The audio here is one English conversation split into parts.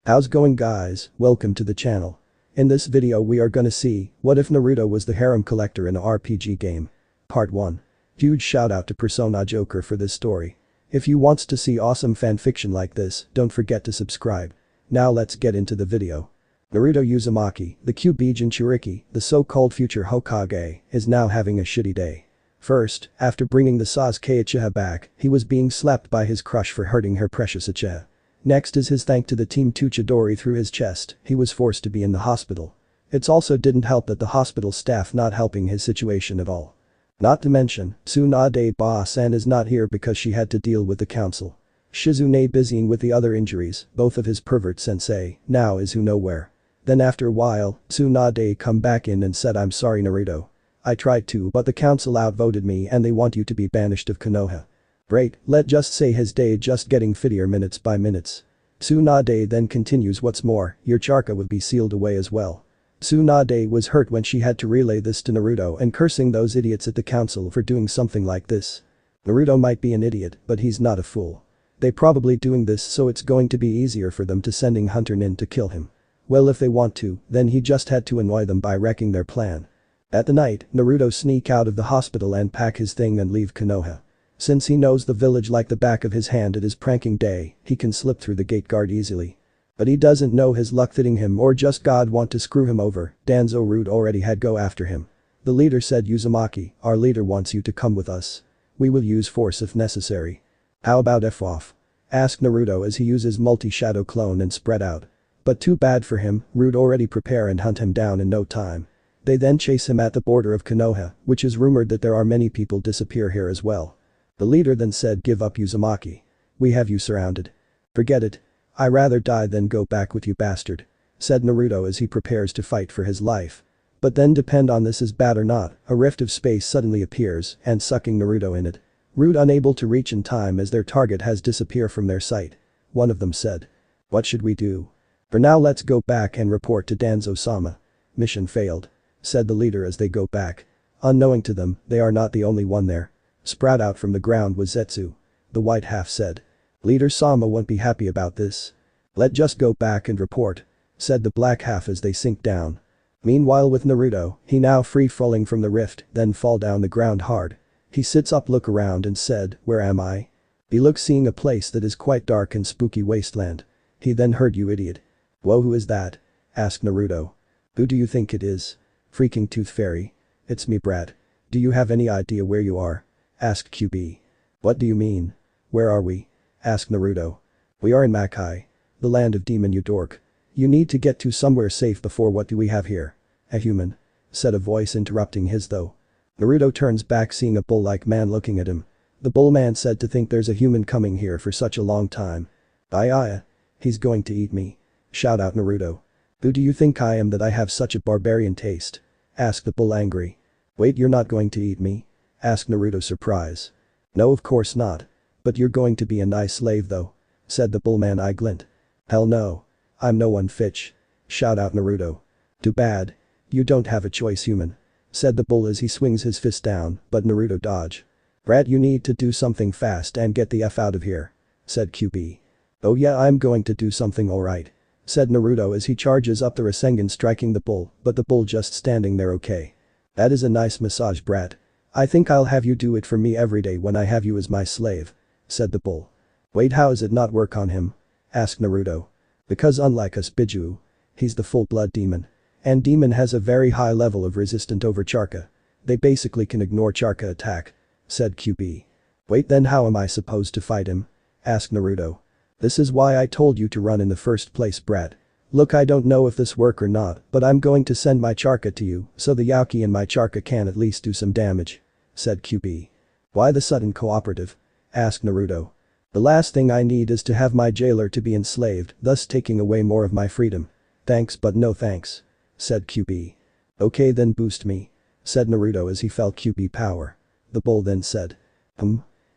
How's going guys, welcome to the channel. In this video we are gonna see, what if Naruto was the harem collector in a RPG game? Part 1. Huge shout out to PersonaJoker for this story. If you wants to see awesome fanfiction like this, don't forget to subscribe. Now let's get into the video. Naruto Uzumaki, the QB Jinchuriki, the so-called future Hokage, is now having a shitty day. First, after bringing the Sasuke Uchiha back, he was being slapped by his crush for hurting her precious Uchiha. Next is his thank to the team to Chidori through his chest, he was forced to be in the hospital. It's also didn't help that the hospital staff not helping his situation at all. Not to mention, Tsunade Ba-san is not here because she had to deal with the council. Shizune busying with the other injuries, both of his pervert sensei, now is who nowhere. Then after a while, Tsunade come back in and said I'm sorry Naruto. I tried to but the council outvoted me and they want you to be banished of Konoha. Great, let's just say his day just getting fittier minutes by minutes. Tsunade then continues what's more, your chakra would be sealed away as well. Tsunade was hurt when she had to relay this to Naruto and cursing those idiots at the council for doing something like this. Naruto might be an idiot, but he's not a fool. They probably doing this so it's going to be easier for them to sending Hunter Nin to kill him. Well if they want to, then he just had to annoy them by wrecking their plan. At the night, Naruto sneak out of the hospital and pack his thing and leave Konoha. Since he knows the village like the back of his hand at his pranking day, he can slip through the gate guard easily. But he doesn't know his luck fitting him or just God want to screw him over, Danzo Root already had go after him. The leader said Uzumaki, our leader wants you to come with us. We will use force if necessary. How about F off? Asked Naruto as he uses multi-shadow clone and spread out. But too bad for him, Root already prepare and hunt him down in no time. They then chase him at the border of Konoha, which is rumored that there are many people disappear here as well. The leader then said give up Uzumaki. We have you surrounded. Forget it. I rather die than go back with you bastard. Said Naruto as he prepares to fight for his life. But then depend on this is bad or not, a rift of space suddenly appears and sucking Naruto in it. Root unable to reach in time as their target has disappeared from their sight. One of them said. What should we do? For now let's go back and report to Danzo-sama. Mission failed. Said the leader as they go back. Unknowing to them, they are not the only one there. Sprout out from the ground was Zetsu. The white half said. Leader Sama won't be happy about this. Let just go back and report. Said the black half as they sink down. Meanwhile with Naruto, he now free falling from the rift, then fall down the ground hard. He sits up look around and said, where am I? He looks seeing a place that is quite dark and spooky wasteland. He then heard you idiot. Whoa who is that? Asked Naruto. Who do you think it is? Freaking Tooth Fairy. It's me brat. Do you have any idea where you are? Asked QB. What do you mean? Where are we? Asked Naruto. We are in Makai. The land of demon you dork. You need to get to somewhere safe before what do we have here? A human. Said a voice interrupting his though. Naruto turns back seeing a bull-like man looking at him. The bull man said to think there's a human coming here for such a long time. Aye. He's going to eat me. Shout out Naruto. Who do you think I am that I have such a barbarian taste? Asked the bull angry. Wait you're not going to eat me? Asked Naruto surprise. No of course not. But you're going to be a nice slave though. Said the bullman eye glint. Hell no. I'm no one fitch. Shout out Naruto. Too bad. You don't have a choice human. Said the bull as he swings his fist down, but Naruto dodge. Brat you need to do something fast and get the F out of here. Said QB. Oh yeah I'm going to do something alright. Said Naruto as he charges up the Rasengan striking the bull, but the bull just standing there okay. That is a nice massage brat. I think I'll have you do it for me every day when I have you as my slave. Said the bull. Wait how does it not work on him? Asked Naruto. Because unlike us Biju. He's the full-blood demon. And demon has a very high level of resistant over Charka. They basically can ignore Charka attack. Said QB. Wait then how am I supposed to fight him? Asked Naruto. This is why I told you to run in the first place brat. Look I don't know if this work or not but I'm going to send my Charka to you so the Yauki and my Charka can at least do some damage. Said QB. Why the sudden cooperative? Asked Naruto. The last thing I need is to have my jailer to be enslaved, thus taking away more of my freedom. Thanks but no thanks. Said QB. Okay then boost me. Said Naruto as he felt QB power. The bull then said.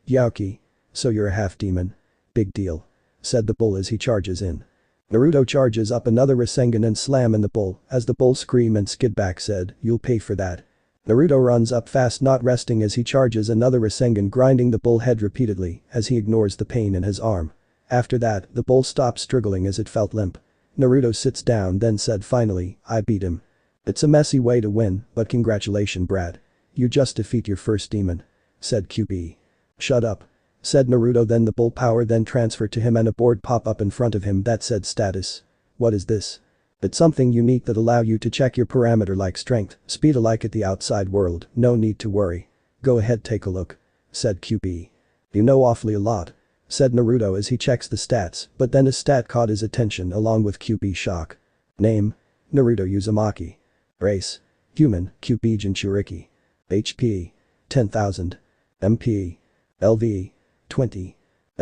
Yauki. So you're a half demon. Big deal. Said the bull as he charges in. Naruto charges up another Rasengan and slam in the bull, as the bull scream and skid back said, you'll pay for that. Naruto runs up fast not resting as he charges another Rasengan grinding the bull head repeatedly as he ignores the pain in his arm. After that, the bull stopped struggling as it felt limp. Naruto sits down then said finally, I beat him. It's a messy way to win, but congratulations Brad. You just defeat your first demon. Said QB. Shut up. Said Naruto then the bull power then transferred to him and a board pop up in front of him that said status. What is this? It's something unique that allow you to check your parameter like strength, speed alike at the outside world, no need to worry. Go ahead take a look. Said QB. You know awfully a lot. Said Naruto as he checks the stats, but then a stat caught his attention along with QB shock. Name? Naruto Uzumaki. Race? Human, QB Jinchuriki. HP? 10,000. MP? LV? 20.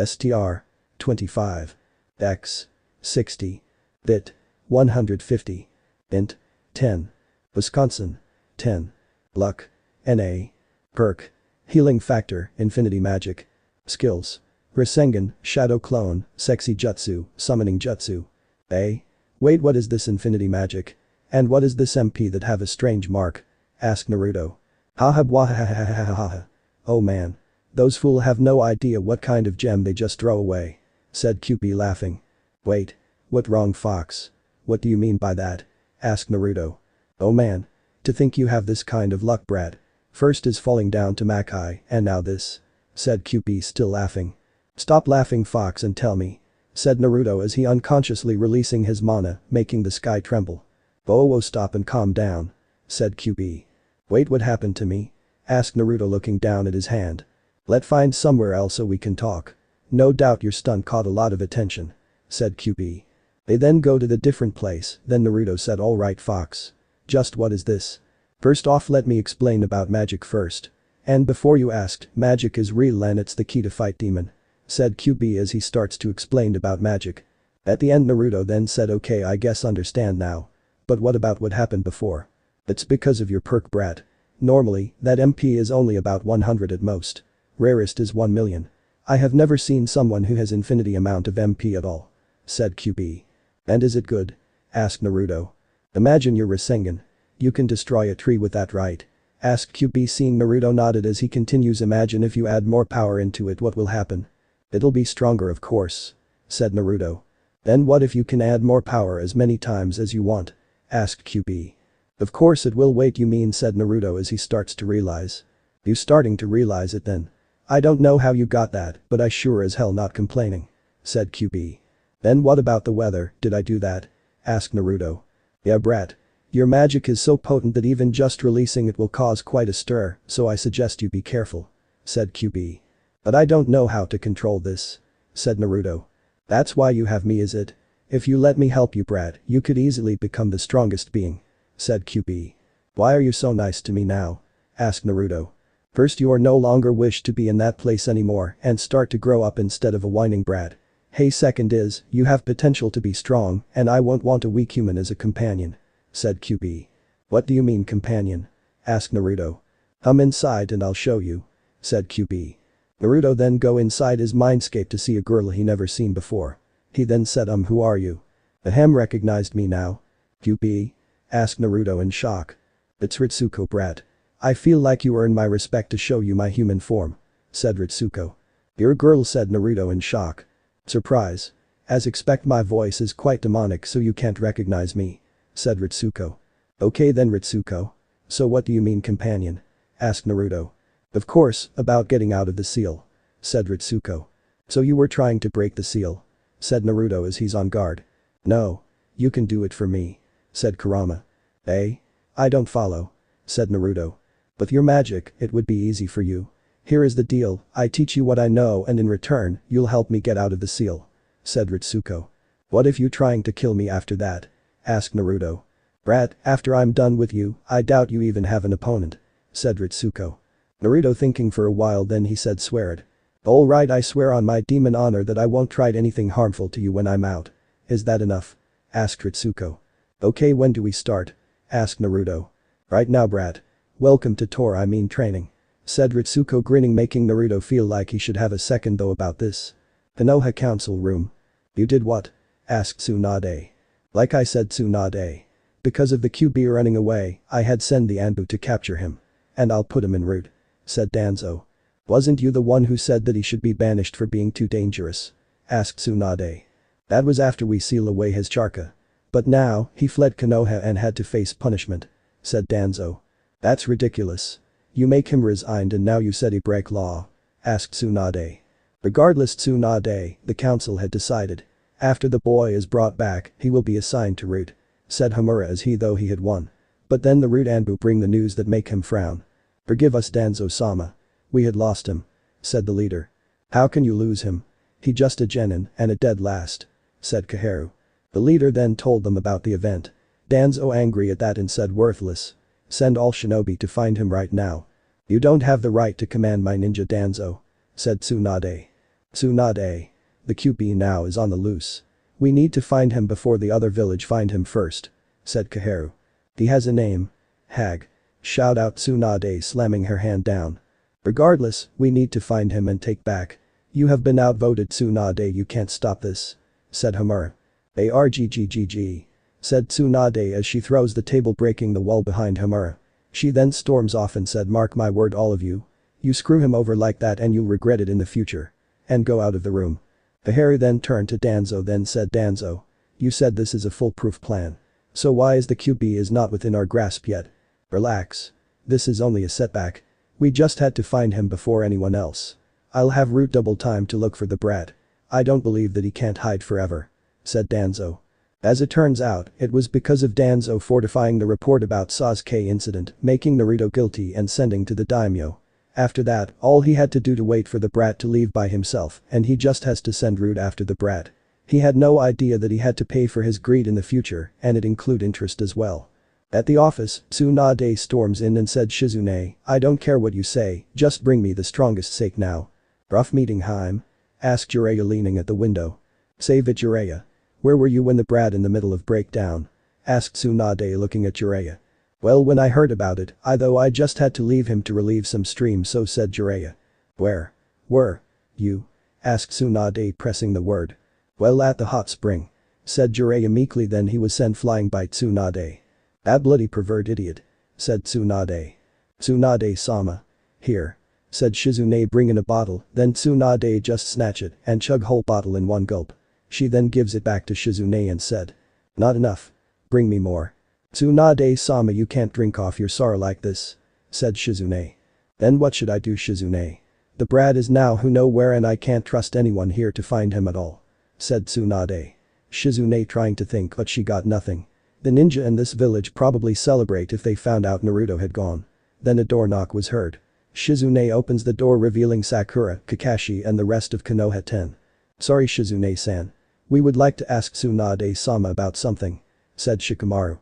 STR? 25. X? 60. Bit? 150. Int? 10. Wisconsin? 10. Luck? NA. Perk? Healing factor, infinity magic. Skills? Rasengan, Shadow Clone, Sexy Jutsu, Summoning Jutsu. Wait what is this infinity magic? And what is this MP that have a strange mark? Asked Naruto. Haha bwahahahahaha. Oh man. Those fool have no idea what kind of gem they just throw away. Said QB laughing. Wait. What wrong fox? What do you mean by that? Asked Naruto. Oh man. To think you have this kind of luck Brad. First is falling down to Makai and now this. Said QB still laughing. Stop laughing fox and tell me. Said Naruto as he unconsciously releasing his mana, making the sky tremble. Oh stop and calm down. Said QB. Wait what happened to me? Asked Naruto looking down at his hand. Let's find somewhere else so we can talk. No doubt your stunt caught a lot of attention. Said QB. They then go to the different place, then Naruto said alright fox. Just what is this? First off let me explain about magic first. And before you asked, magic is real and it's the key to fight demon. Said QB as he starts to explain about magic. At the end Naruto then said okay I guess understand now. But what about what happened before? It's because of your perk brat. Normally, that MP is only about 100 at most. Rarest is 1 million. I have never seen someone who has infinity amount of MP at all. Said QB. And is it good? Asked Naruto. Imagine your Rasengan. You can destroy a tree with that right? Asked QB seeing Naruto nodded as he continues imagine if you add more power into it what will happen? It'll be stronger of course. Said Naruto. Then what if you can add more power as many times as you want? Asked QB. Of course it will wait you mean said Naruto as he starts to realize. You starting to realize it then? I don't know how you got that, but I sure as hell not complaining. Said QB. Then what about the weather, did I do that? Asked Naruto. Yeah brat. Your magic is so potent that even just releasing it will cause quite a stir, so I suggest you be careful. Said QB. But I don't know how to control this. Said Naruto. That's why you have me is it? If you let me help you brat, you could easily become the strongest being. Said QB. Why are you so nice to me now? Asked Naruto. First you are no longer wish to be in that place anymore and start to grow up instead of a whining brat. Hey second is, you have potential to be strong and I won't want a weak human as a companion. Said QB. What do you mean companion? Asked Naruto. Come inside and I'll show you. Said QB. Naruto then go inside his mindscape to see a girl he never seen before. He then said who are you? Ahem recognized me now. QB? Asked Naruto in shock. It's Ritsuko brat. I feel like you earn my respect to show you my human form. Said Ritsuko. You're a girl said Naruto in shock. Surprise. As expect my voice is quite demonic so you can't recognize me. Said Ritsuko. Okay then Ritsuko. So what do you mean companion? Asked Naruto. Of course, about getting out of the seal. Said Ritsuko. So you were trying to break the seal? Said Naruto as he's on guard. No. You can do it for me. Said Kurama. I don't follow. Said Naruto. With your magic, it would be easy for you. Here is the deal, I teach you what I know and in return, you'll help me get out of the seal. Said Ritsuko. What if you trying to kill me after that? Asked Naruto. Brat, after I'm done with you, I doubt you even have an opponent. Said Ritsuko. Naruto thinking for a while then he said swear it. Alright I swear on my demon honor that I won't try anything harmful to you when I'm out. Is that enough? Asked Ritsuko. Okay when do we start? Asked Naruto. Right now brat. Welcome to training. Said Ritsuko grinning making Naruto feel like he should have a second though about this. Konoha council room. You did what? Asked Tsunade. Like I said Tsunade. Because of the QB running away, I had send the Anbu to capture him. And I'll put him in route. Said Danzo. Wasn't you the one who said that he should be banished for being too dangerous? Asked Tsunade. That was after we seal away his charka. But now, he fled Konoha and had to face punishment, said Danzo. That's ridiculous. You make him resigned and now you said he break law? Asked Tsunade. Regardless Tsunade, the council had decided. After the boy is brought back, he will be assigned to Root, said Homura as though he had won. But then the Root Anbu bring the news that make him frown. Forgive us Danzo-sama. We had lost him, said the leader. How can you lose him? He just a genin and a dead last, said Kaharu. The leader then told them about the event. Danzo angry at that and said worthless. Send all shinobi to find him right now. You don't have the right to command my ninja Danzo, said Tsunade. Tsunade. The QB now is on the loose. We need to find him before the other village find him first, said Kaharu. He has a name. Hag. Shout out Tsunade slamming her hand down. Regardless, we need to find him and take back. You have been outvoted Tsunade, you can't stop this, said Homura. ARGGGG, said Tsunade as she throws the table breaking the wall behind Homura. She then storms off and said mark my word all of you. You screw him over like that and you'll regret it in the future. And go out of the room. Kaharu then turned to Danzo then said Danzo. You said this is a foolproof plan. So why is the QB is not within our grasp yet? Relax. This is only a setback. We just had to find him before anyone else. I'll have Root double time to look for the brat. I don't believe that he can't hide forever, said Danzo. As it turns out, it was because of Danzo fortifying the report about Sasuke incident, making Naruto guilty and sending to the daimyo. After that, all he had to do to wait for the brat to leave by himself and he just has to send Root after the brat. He had no idea that he had to pay for his greed in the future and it include interest as well. At the office, Tsunade storms in and said Shizune, I don't care what you say, just bring me the strongest sake now. Rough meeting Haim? Asked Jiraiya leaning at the window. Save it Jiraiya. Where were you when the brat in the middle of breakdown? Asked Tsunade looking at Jiraiya. Well when I heard about it, I just had to leave him to relieve some stream so said Jiraiya. Where? Were? You? Asked Tsunade pressing the word. Well at the hot spring. Said Jiraiya meekly then he was sent flying by Tsunade. That bloody pervert idiot. Said Tsunade. Tsunade-sama. Here. Said Shizune bringing a bottle, then Tsunade just snatch it and chug whole bottle in one gulp. She then gives it back to Shizune and said. Not enough. Bring me more. Tsunade-sama you can't drink off your sorrow like this. Said Shizune. Then what should I do Shizune? The brat is now who know where and I can't trust anyone here to find him at all. Said Tsunade. Shizune trying to think but she got nothing. The ninja in this village probably celebrate if they found out Naruto had gone. Then a door knock was heard. Shizune opens the door revealing Sakura, Kakashi and the rest of Konoha 10. Sorry Shizune-san. We would like to ask Tsunade-sama about something. Said Shikamaru.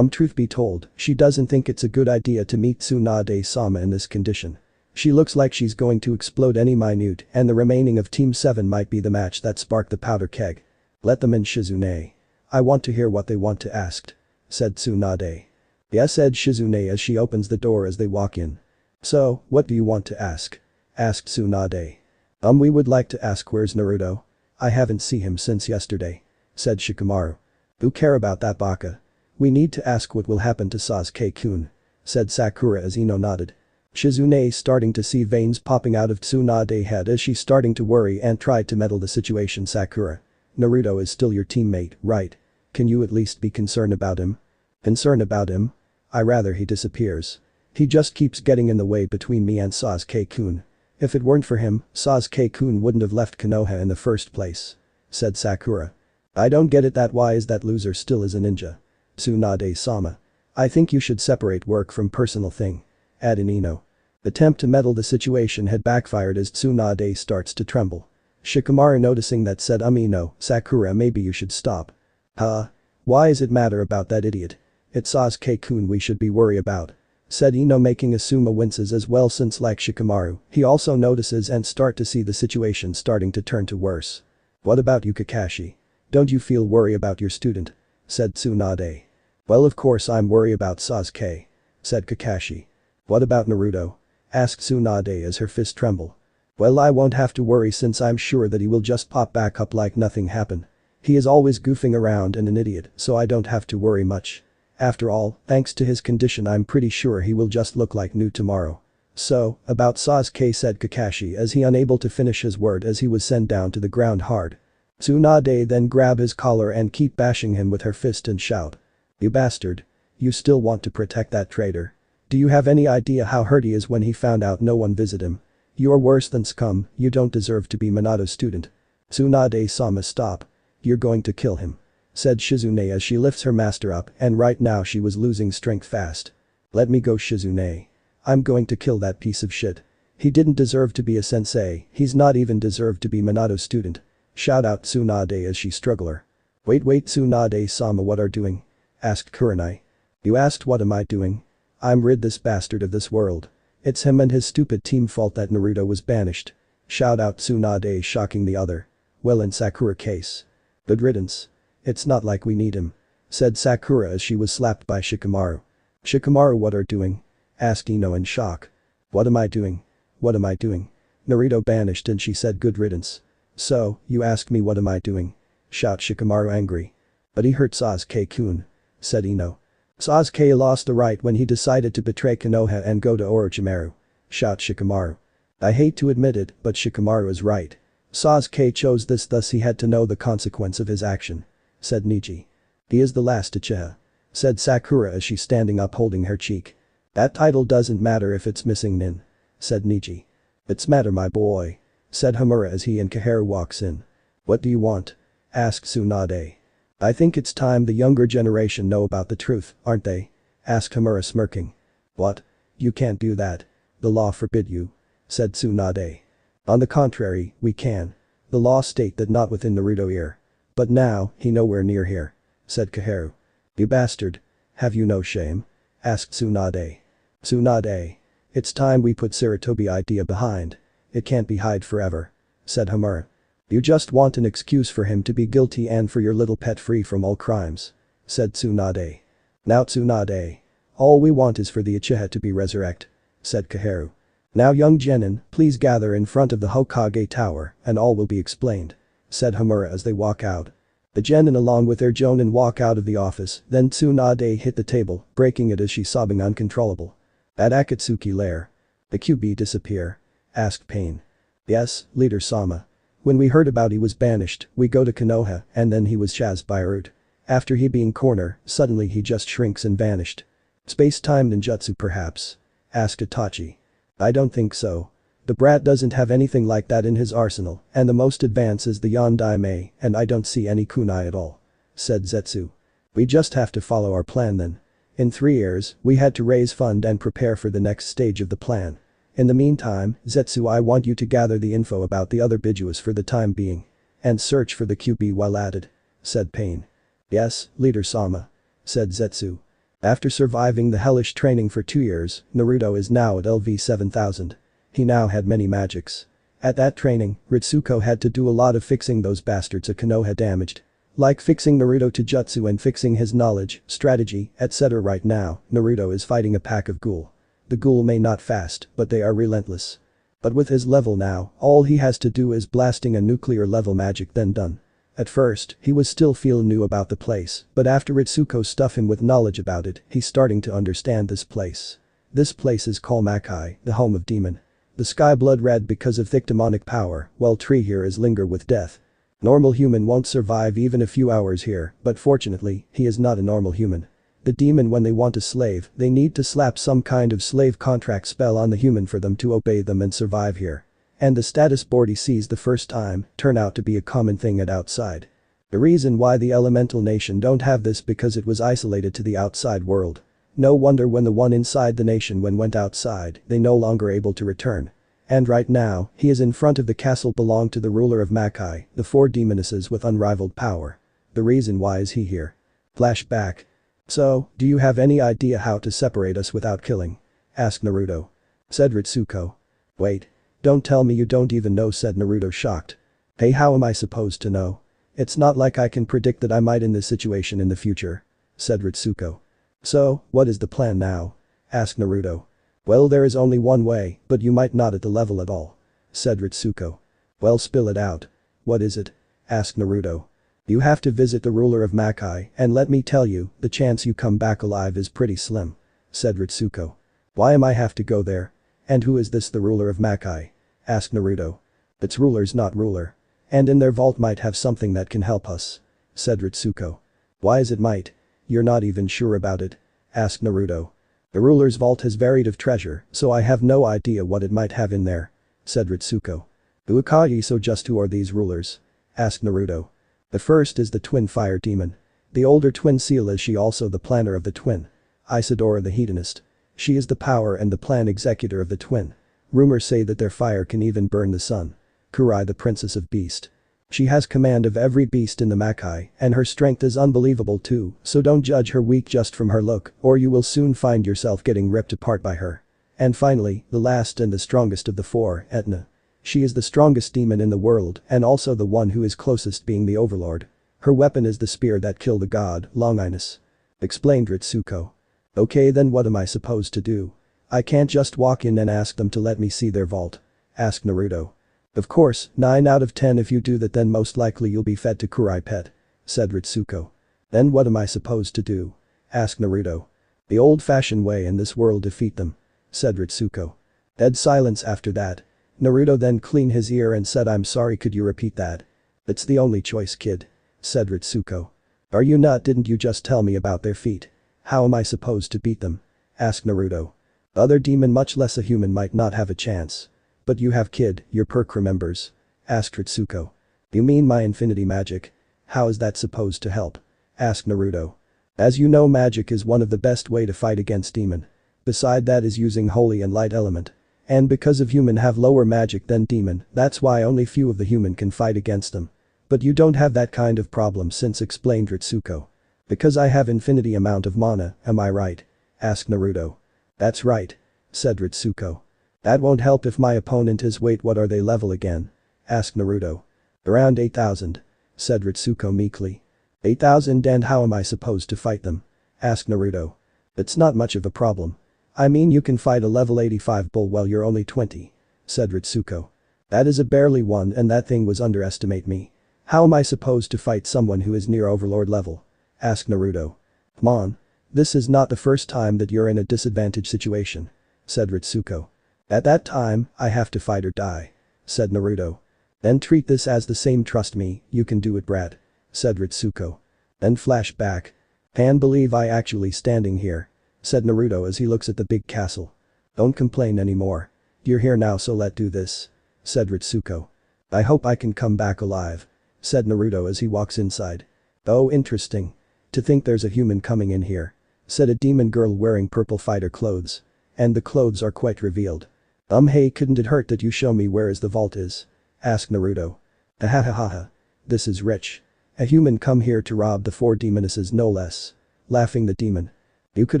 Truth be told, she doesn't think it's a good idea to meet Tsunade-sama in this condition. She looks like she's going to explode any minute and the remaining of Team 7 might be the match that sparked the powder keg. Let them in Shizune. I want to hear what they want to ask. Said Tsunade. Yes said Shizune as she opens the door as they walk in. So, what do you want to ask? Asked Tsunade. We would like to ask where's Naruto? I haven't seen him since yesterday. Said Shikamaru. Who care about that baka? We need to ask what will happen to Sasuke-kun. Said Sakura as Ino nodded. Shizune starting to see veins popping out of Tsunade's head as she's starting to worry and tried to meddle the situation Sakura. Naruto is still your teammate, right? Can you at least be concerned about him? Concerned about him? I rather he disappears. He just keeps getting in the way between me and Sasuke-kun. If it weren't for him, Sasuke-kun wouldn't have left Konoha in the first place. Said Sakura. I don't get it that why is that loser still is a ninja? Tsunade-sama. I think you should separate work from personal thing. Add in Ino. The attempt to meddle the situation had backfired as Tsunade starts to tremble. Shikamaru noticing that said Ino, Sakura maybe you should stop. Huh? Why is it matter about that idiot? It's Sasuke-kun we should be worried about. Said Ino making Asuma winces as well since like Shikamaru, he also notices and start to see the situation starting to turn to worse. What about you Kakashi? Don't you feel worry about your student? Said Tsunade. Well of course I'm worried about Sasuke. Said Kakashi. What about Naruto? Asked Tsunade as her fist tremble. Well I won't have to worry since I'm sure that he will just pop back up like nothing happened. He is always goofing around and an idiot so I don't have to worry much. After all, thanks to his condition I'm pretty sure he will just look like new tomorrow. So, about Sasuke said Kakashi as he unable to finish his word as he was sent down to the ground hard. Tsunade then grab his collar and keep bashing him with her fist and shout. You bastard. You still want to protect that traitor. Do you have any idea how hurt he is when he found out no one visited him? You're worse than scum, you don't deserve to be Minato's student. Tsunade-sama, stop. You're going to kill him. Said Shizune as she lifts her master up, and right now she was losing strength fast. Let me go, Shizune. I'm going to kill that piece of shit. He didn't deserve to be a sensei, he's not even deserved to be Minato's student. Shout out Tsunade as she struggler. Wait, Tsunade-sama, what are doing? Asked Kurenai. You asked what am I doing? I'm rid this bastard of this world. It's him and his stupid team fault that Naruto was banished. Shout out Tsunade, shocking the other. Well, in Sakura case. Good riddance. It's not like we need him. Said Sakura as she was slapped by Shikamaru. Shikamaru, what are doing? Asked Ino in shock. What am I doing? What am I doing? Naruto banished and she said good riddance. So, you ask me what am I doing? Shout Shikamaru angry. But he hurt Sasuke-kun. Said Ino. Sasuke lost the right when he decided to betray Konoha and go to Orochimaru. Shout Shikamaru. I hate to admit it, but Shikamaru is right. Sasuke chose this, thus he had to know the consequence of his action. Said Niji. He is the last Uchiha. Said Sakura as she's standing up holding her cheek. That title doesn't matter if it's missing, Nin. Said Niji. It's matter, my boy. Said Hamura as he and Kaharu walks in. What do you want? Asked Tsunade. I think it's time the younger generation know about the truth, aren't they? Asked Hamura smirking. What? You can't do that. The law forbid you. Said Tsunade. On the contrary, we can. The law state that not within Naruto ear. But now, he nowhere near here. Said Kaharu. You bastard. Have you no shame? Asked Tsunade. Tsunade. It's time we put Sarutobi idea behind. It can't be hide forever. Said Hamura. You just want an excuse for him to be guilty and for your little pet free from all crimes. Said Tsunade. Now Tsunade. All we want is for the Uchiha to be resurrect. Said Kaharu. Now young genin, please gather in front of the Hokage tower and all will be explained. Said Hamura as they walk out. The genin along with their jonin walk out of the office, then Tsunade hit the table, breaking it as she's sobbing uncontrollable. At Akatsuki lair. The QB disappear? Asked Pain. Yes, Leader Sama. When we heard about he was banished, we go to Konoha and then he was chased by Root. After he being corner, suddenly he just shrinks and vanished. Space-time ninjutsu perhaps? Asked Itachi. I don't think so. The brat doesn't have anything like that in his arsenal and the most advanced is the Yondaime and I don't see any kunai at all. Said Zetsu. We just have to follow our plan then. In 3 years, we had to raise fund and prepare for the next stage of the plan. In the meantime, Zetsu, I want you to gather the info about the other Bijuas for the time being. And search for the QB while at it. Said Pain. Yes, Leader Sama. Said Zetsu. After surviving the hellish training for 2 years, Naruto is now at LV 7000. He now had many magics. At that training, Ritsuko had to do a lot of fixing those bastards Konoha damaged. Like fixing Naruto to jutsu and fixing his knowledge, strategy, etc. Right now, Naruto is fighting a pack of ghoul. The ghoul may not fast, but they are relentless. But with his level now, all he has to do is blasting a nuclear level magic then done. At first, he was still feel new about the place, but after Ritsuko stuff him with knowledge about it, he's starting to understand this place. This place is called Makai, the home of demon. The sky blood red because of thick demonic power, while tree here is linger with death. Normal human won't survive even a few hours here, but fortunately, he is not a normal human. The demon when they want a slave, they need to slap some kind of slave contract spell on the human for them to obey them and survive here. And the status board he sees the first time turn out to be a common thing at outside. The reason why the elemental nation don't have this because it was isolated to the outside world. No wonder when the one inside the nation when went outside, they no longer able to return. And right now, he is in front of the castle belonged to the ruler of Makai, the 4 demonesses with unrivaled power. The reason why is he here. Flashback. So, do you have any idea how to separate us without killing? Asked Naruto. Said Ritsuko. Wait. Don't tell me you don't even know, said Naruto shocked. Hey, how am I supposed to know? It's not like I can predict that I might in this situation in the future. Said Ritsuko. So, what is the plan now? Asked Naruto. Well, there is only one way, but you might not at the level at all. Said Ritsuko. Well, spill it out. What is it? Asked Naruto. You have to visit the ruler of Makai and let me tell you, the chance you come back alive is pretty slim. Said Ritsuko. Why am I have to go there? And who is this the ruler of Makai? Asked Naruto. It's ruler's not ruler. And in their vault might have something that can help us," said Ritsuko. "Why is it might? You're not even sure about it?" asked Naruto. "The ruler's vault has varied of treasure, so I have no idea what it might have in there," said Ritsuko. "Uchiha, so just who are these rulers?" asked Naruto. "The first is the twin fire demon. The older twin seal is she also the planner of the twin. Isidora the hedonist. She is the power and the plan executor of the twin. Rumors say that their fire can even burn the sun. Kurai the princess of beast. She has command of every beast in the Makai and her strength is unbelievable too, so don't judge her weak just from her look or you will soon find yourself getting ripped apart by her. And finally, the last and the strongest of the four, Etna. She is the strongest demon in the world and also the one who is closest being the overlord. Her weapon is the spear that killed the god, Longinus," explained Ritsuko. "Okay, then what am I supposed to do? I can't just walk in and ask them to let me see their vault?" asked Naruto. "Of course, 9 out of 10 if you do that then most likely you'll be fed to Kurai pet," said Ritsuko. "Then what am I supposed to do?" asked Naruto. "The old-fashioned way in this world defeat them," said Ritsuko. Dead silence after that. Naruto then cleaned his ear and said, "I'm sorry, could you repeat that?" "It's the only choice, kid," said Ritsuko. "Are you not? Didn't you just tell me about their feet? How am I supposed to beat them?" asked Naruto. "The other demon much less a human might not have a chance." "But you have kid, your perk remembers?" asked Ritsuko. "You mean my infinity magic? How is that supposed to help?" asked Naruto. "As you know, magic is one of the best way to fight against demon. Beside that is using holy and light element. And because of human have lower magic than demon, that's why only few of the human can fight against them. But you don't have that kind of problem since," explained Ritsuko. "Because I have infinity amount of mana, am I right?" asked Naruto. "That's right," said Ritsuko. "That won't help if my opponent is wait what are they level again?" asked Naruto. "Around 8,000. said Ritsuko meekly. 8,000 and how am I supposed to fight them? Asked Naruto. It's not much of a problem. I mean you can fight a level 85 bull while you're only 20. Said Ritsuko. That is a barely one and that thing was underestimate me. How am I supposed to fight someone who is near overlord level? Asked Naruto. Come on. This is not the first time that you're in a disadvantaged situation. Said Ritsuko. At that time, I have to fight or die. Said Naruto. Then treat this as the same, trust me, you can do it, brat. Said Ritsuko. Then flashback. Can't believe I actually standing here. Said Naruto as he looks at the big castle. Don't complain anymore. You're here now so let's do this. Said Ritsuko. I hope I can come back alive. Said Naruto as he walks inside. Oh, interesting. To think there's a human coming in here. Said a demon girl wearing purple fighter clothes. And the clothes are quite revealed. Hey, couldn't it hurt that you show me where is the vault is? Asked Naruto. Ahahaha. This is rich. A human come here to rob the 4 demonesses no less. Laughing the demon. You could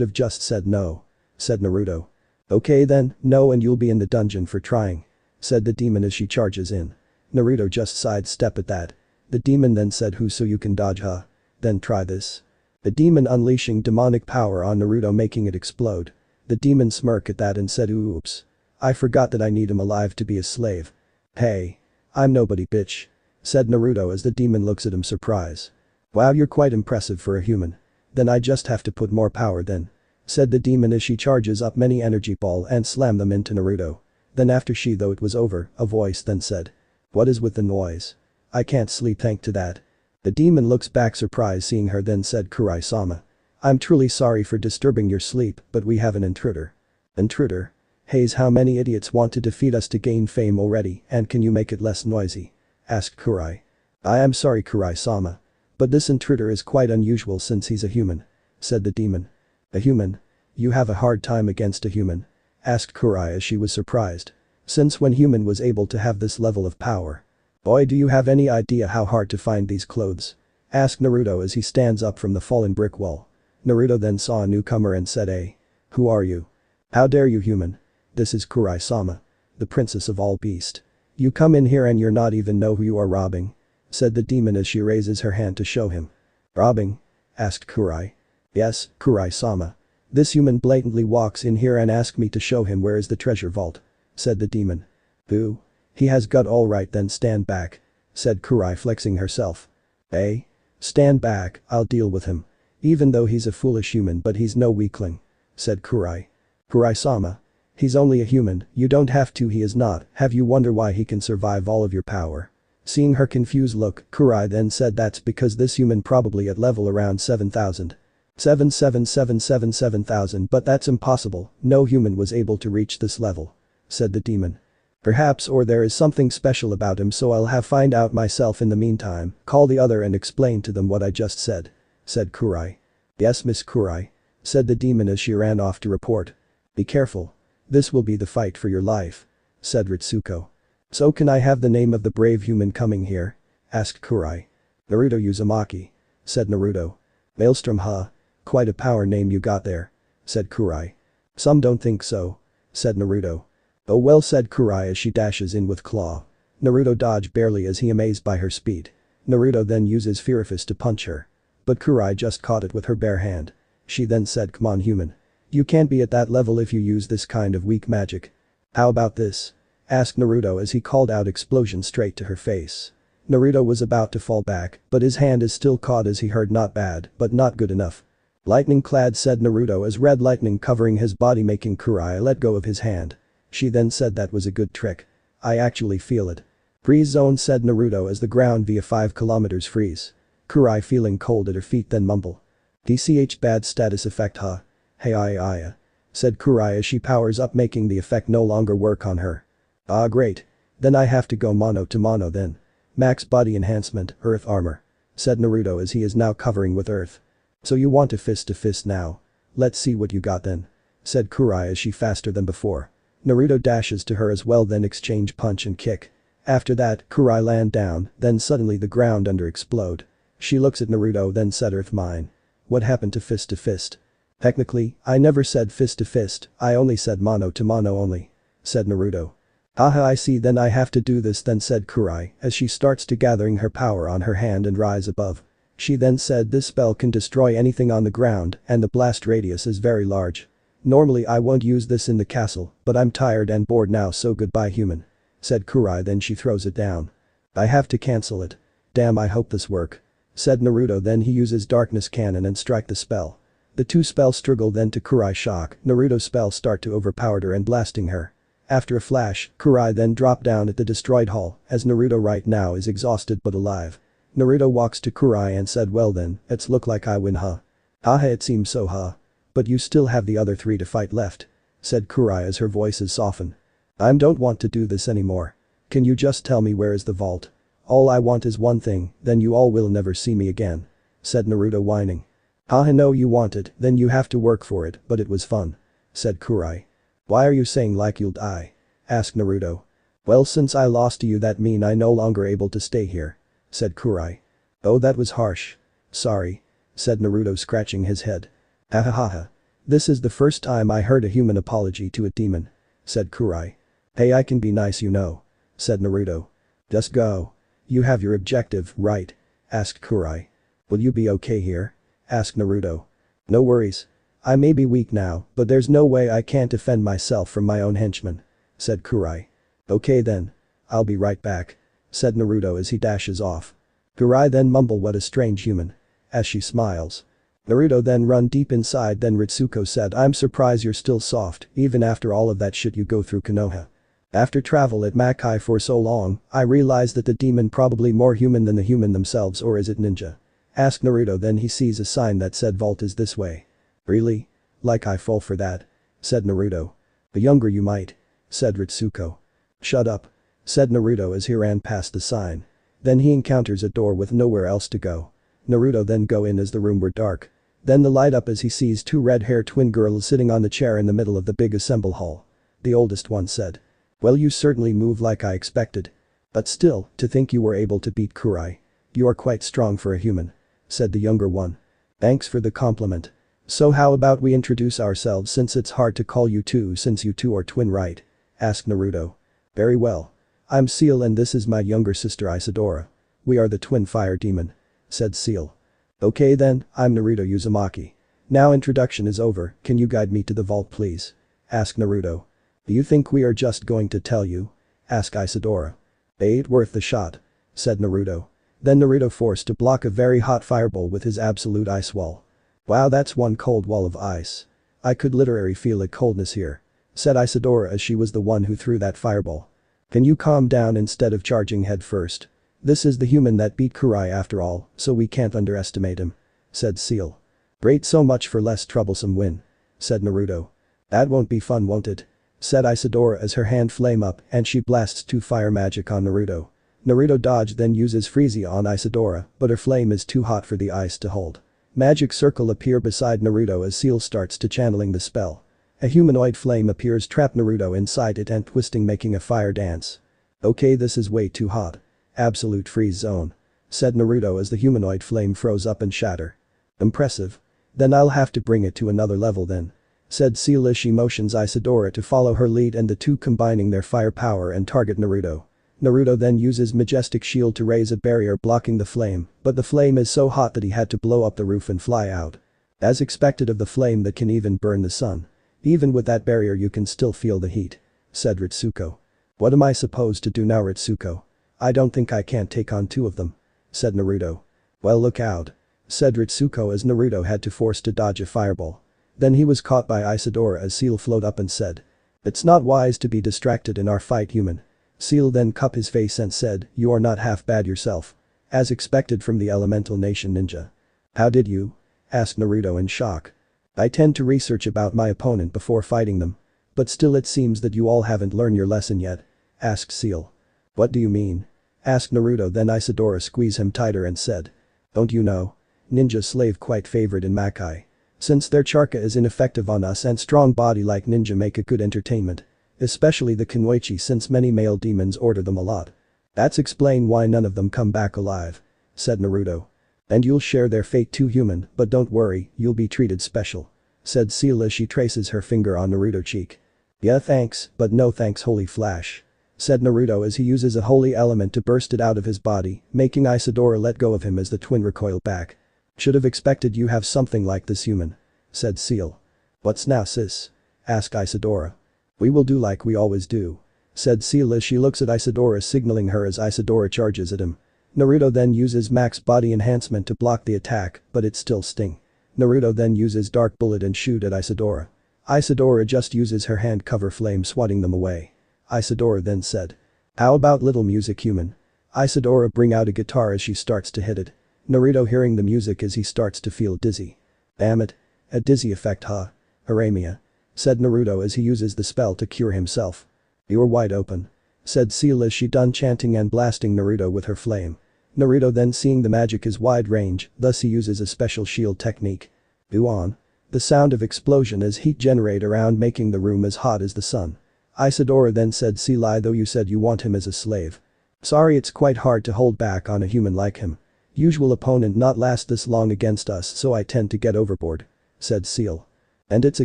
have just said no. Said Naruto. Okay then, no and you'll be in the dungeon for trying. Said the demon as she charges in. Naruto just sidestep at that. The demon then said who so you can dodge huh? Then try this. The demon unleashing demonic power on Naruto making it explode. The demon smirk at that and said oops. I forgot that I need him alive to be a slave. Hey. I'm nobody bitch. Said Naruto as the demon looks at him surprised. Wow, you're quite impressive for a human. Then I just have to put more power then. Said the demon as she charges up many energy ball and slam them into Naruto. Then after she though it was over, a voice then said. What is with the noise? I can't sleep thanks to that. The demon looks back surprised seeing her then said Kurai-sama. I'm truly sorry for disturbing your sleep but we have an intruder. Intruder? Haze, how many idiots want to defeat us to gain fame already and can you make it less noisy? Asked Kurai. I am sorry Kurai-sama. But this intruder is quite unusual since he's a human. Said the demon. A human? You have a hard time against a human? Asked Kurai as she was surprised. Since when human was able to have this level of power? Boy, do you have any idea how hard to find these clothes? Asked Naruto as he stands up from the fallen brick wall. Naruto then saw a newcomer and said hey. Who are you? How dare you human? This is Kurai-sama. The princess of all beast. You come in here and you're not even know who you are robbing? Said the demon as she raises her hand to show him. Robbing? Asked Kurai. Yes, Kurai-sama. This human blatantly walks in here and asks me to show him where is the treasure vault. Said the demon. Boo. He has got all right then stand back. Said Kurai flexing herself. Hey? Stand back, I'll deal with him. Even though he's a foolish human but he's no weakling. Said Kurai. Kurai-sama. He's only a human, you don't have to he is not, have you wonder why he can survive all of your power? Seeing her confused look, Kurai then said that's because this human probably at level around 7,000. 7,777,7,000 but that's impossible, no human was able to reach this level. Said the demon. Perhaps or there is something special about him so I'll have find out myself in the meantime, call the other and explain to them what I just said. Said Kurai. Yes Miss Kurai. Said the demon as she ran off to report. Be careful. This will be the fight for your life. Said Ritsuko. So can I have the name of the brave human coming here? Asked Kurai. Naruto Uzumaki. Said Naruto. Maelstrom huh? Quite a power name you got there. Said Kurai. Some don't think so. Said Naruto. Oh well said Kurai as she dashes in with claw. Naruto dodged barely as he amazed by her speed. Naruto then uses Fear Fist to punch her. But Kurai just caught it with her bare hand. She then said come on human. You can't be at that level if you use this kind of weak magic. How about this? Asked Naruto as he called out explosion straight to her face. Naruto was about to fall back, but his hand is still caught as he heard not bad, but not good enough. Lightning clad said Naruto as red lightning covering his body making Kurai let go of his hand. She then said that was a good trick. I actually feel it. Freeze zone said Naruto as the ground via 5 kilometers freeze. Kurai feeling cold at her feet then mumble. DCH bad status effect huh? Hey I said Kurai as she powers up making the effect no longer work on her. Ah great. Then I have to go mono to mono then. Max body enhancement, earth armor. Said Naruto as he is now covering with earth. So you want to fist now? Let's see what you got then. Said Kurai as she faster than before. Naruto dashes to her as well then exchange punch and kick. After that, Kurai land down, then suddenly the ground under explode. She looks at Naruto then said earth mine. What happened to fist? Technically, I never said fist to fist, I only said mono to mono only. Said Naruto. Haha I see then I have to do this then said Kurai as she starts to gathering her power on her hand and rise above. She then said this spell can destroy anything on the ground and the blast radius is very large. Normally I won't use this in the castle, but I'm tired and bored now so goodbye human. Said Kurai then she throws it down. I have to cancel it. Damn I hope this work. Said Naruto then he uses darkness cannon and strike the spell. The two spells struggle then to Kurai shock, Naruto's spell start to overpower her and blasting her. After a flash, Kurai then drop down at the destroyed hall as Naruto right now is exhausted but alive. Naruto walks to Kurai and said well then, it's look like I win huh? Haha it seems so huh? But you still have the other 3 to fight left. Said Kurai as her voice is softened. I don't want to do this anymore. Can you just tell me where is the vault? All I want is one thing, then you all will never see me again. Said Naruto whining. Haha no you want it, then you have to work for it, but it was fun. Said Kurai. Why are you saying like you'll die? Asked Naruto. Well since I lost to you that mean I no longer able to stay here. Said Kurai. Oh that was harsh. Sorry. Said Naruto scratching his head. Hahaha. This is the first time I heard a human apology to a demon. Said Kurai. Hey I can be nice you know. Said Naruto. Just go. You have your objective, right? Asked Kurai. Will you be okay here? Asked Naruto. No worries. I may be weak now, but there's no way I can't defend myself from my own henchmen. Said Kurai. Okay then. I'll be right back. Said Naruto as he dashes off. Kurai then mumble what a strange human. As she smiles. Naruto then run deep inside then Ritsuko said I'm surprised you're still soft even after all of that shit you go through Konoha. After travel at Makai for so long, I realized that the demon probably more human than the human themselves or is it ninja? Asked Naruto then he sees a sign that said vault is this way. Really? Like I fall for that? Said Naruto. The younger you might. Said Ritsuko. Shut up. Said Naruto as he ran past the sign. Then he encounters a door with nowhere else to go. Naruto then go in as the room were dark. Then the light up as he sees 2 red-haired twin girls sitting on the chair in the middle of the big assemble hall. The oldest one said. Well you certainly move like I expected. But still, to think you were able to beat Kurai. You are quite strong for a human. Said the younger one. Thanks for the compliment. So how about we introduce ourselves since it's hard to call you two since you two are twin right? Asked Naruto. Very well. I'm Seal and this is my younger sister Isadora. We are the twin fire demon. Said Seal. Okay then, I'm Naruto Uzumaki. Now introduction is over, can you guide me to the vault please? Asked Naruto. Do you think we are just going to tell you? Asked Isadora. Ain't worth the shot. Said Naruto. Then Naruto forced to block a very hot fireball with his absolute ice wall. Wow that's one cold wall of ice. I could literally feel a coldness here. Said Isadora as she was the one who threw that fireball. Can you calm down instead of charging head first? This is the human that beat Kurai after all, so we can't underestimate him," said Seal. "Great, so much for less troublesome win," said Naruto. "That won't be fun, won't it?" said Isadora as her hand flame up and she blasts 2 fire magic on Naruto. Naruto dodge then uses Freezy on Isadora, but her flame is too hot for the ice to hold. Magic circle appear beside Naruto as Seal starts to channeling the spell. A humanoid flame appears, trap Naruto inside it and twisting, making a fire dance. "Okay, this is way too hot. Absolute freeze zone," said Naruto as the humanoid flame froze up and shatter. "Impressive. Then I'll have to bring it to another level then," said Seal as she motions Isadora to follow her lead and the two combining their fire power and target Naruto. Naruto then uses Majestic Shield to raise a barrier blocking the flame, but the flame is so hot that he had to blow up the roof and fly out. As expected of the flame that can even burn the sun. "Even with that barrier you can still feel the heat," said Ritsuko. "What am I supposed to do now, Ritsuko? I don't think I can't take on 2 of them," said Naruto. "Well, look out," said Ritsuko as Naruto had to force to dodge a fireball. Then he was caught by Isadora as Seal floated up and said, "It's not wise to be distracted in our fight, human." Seal then cupped his face and said, "You are not half bad yourself." As expected from the Elemental Nation ninja. "How did you?" asked Naruto in shock. "I tend to research about my opponent before fighting them. But still it seems that you all haven't learned your lesson yet," asked Seal. "What do you mean?" asked Naruto. Then Isadora squeezed him tighter and said, "Don't you know? Ninja slave quite favored in Makai. Since their charka is ineffective on us and strong body like ninja make a good entertainment. Especially the Kunoichi, since many male demons order them a lot. That's explain why none of them come back alive," said Naruto. "And you'll share their fate too, human, but don't worry, you'll be treated special," said Seal as she traces her finger on Naruto's cheek. "Yeah, thanks, but no thanks, holy flash," said Naruto as he uses a holy element to burst it out of his body, making Isadora let go of him as the twin recoil back. "Should have expected you have something like this, human," said Seal. "What's now, sis?" asked Isadora. "We will do like we always do," said Seal as she looks at Isadora, signaling her as Isadora charges at him. Naruto then uses max body enhancement to block the attack, but it still sting. Naruto then uses dark bullet and shoot at Isadora. Isadora just uses her hand cover flame, swatting them away. Isadora then said, "How about little music, human?" Isadora bring out a guitar as she starts to hit it. Naruto hearing the music as he starts to feel dizzy. "Damn it. A dizzy effect, huh? Haramia," said Naruto as he uses the spell to cure himself. "You're wide open," said Seal as she done chanting and blasting Naruto with her flame. Naruto then seeing the magic is wide range, thus he uses a special shield technique. "Go on." The sound of explosion as heat generate around, making the room as hot as the sun. Isadora then said, "See, lie though, you said you want him as a slave. Sorry, it's quite hard to hold back on a human like him. Usual opponent not last this long against us, so I tend to get overboard," said Seal. "And it's a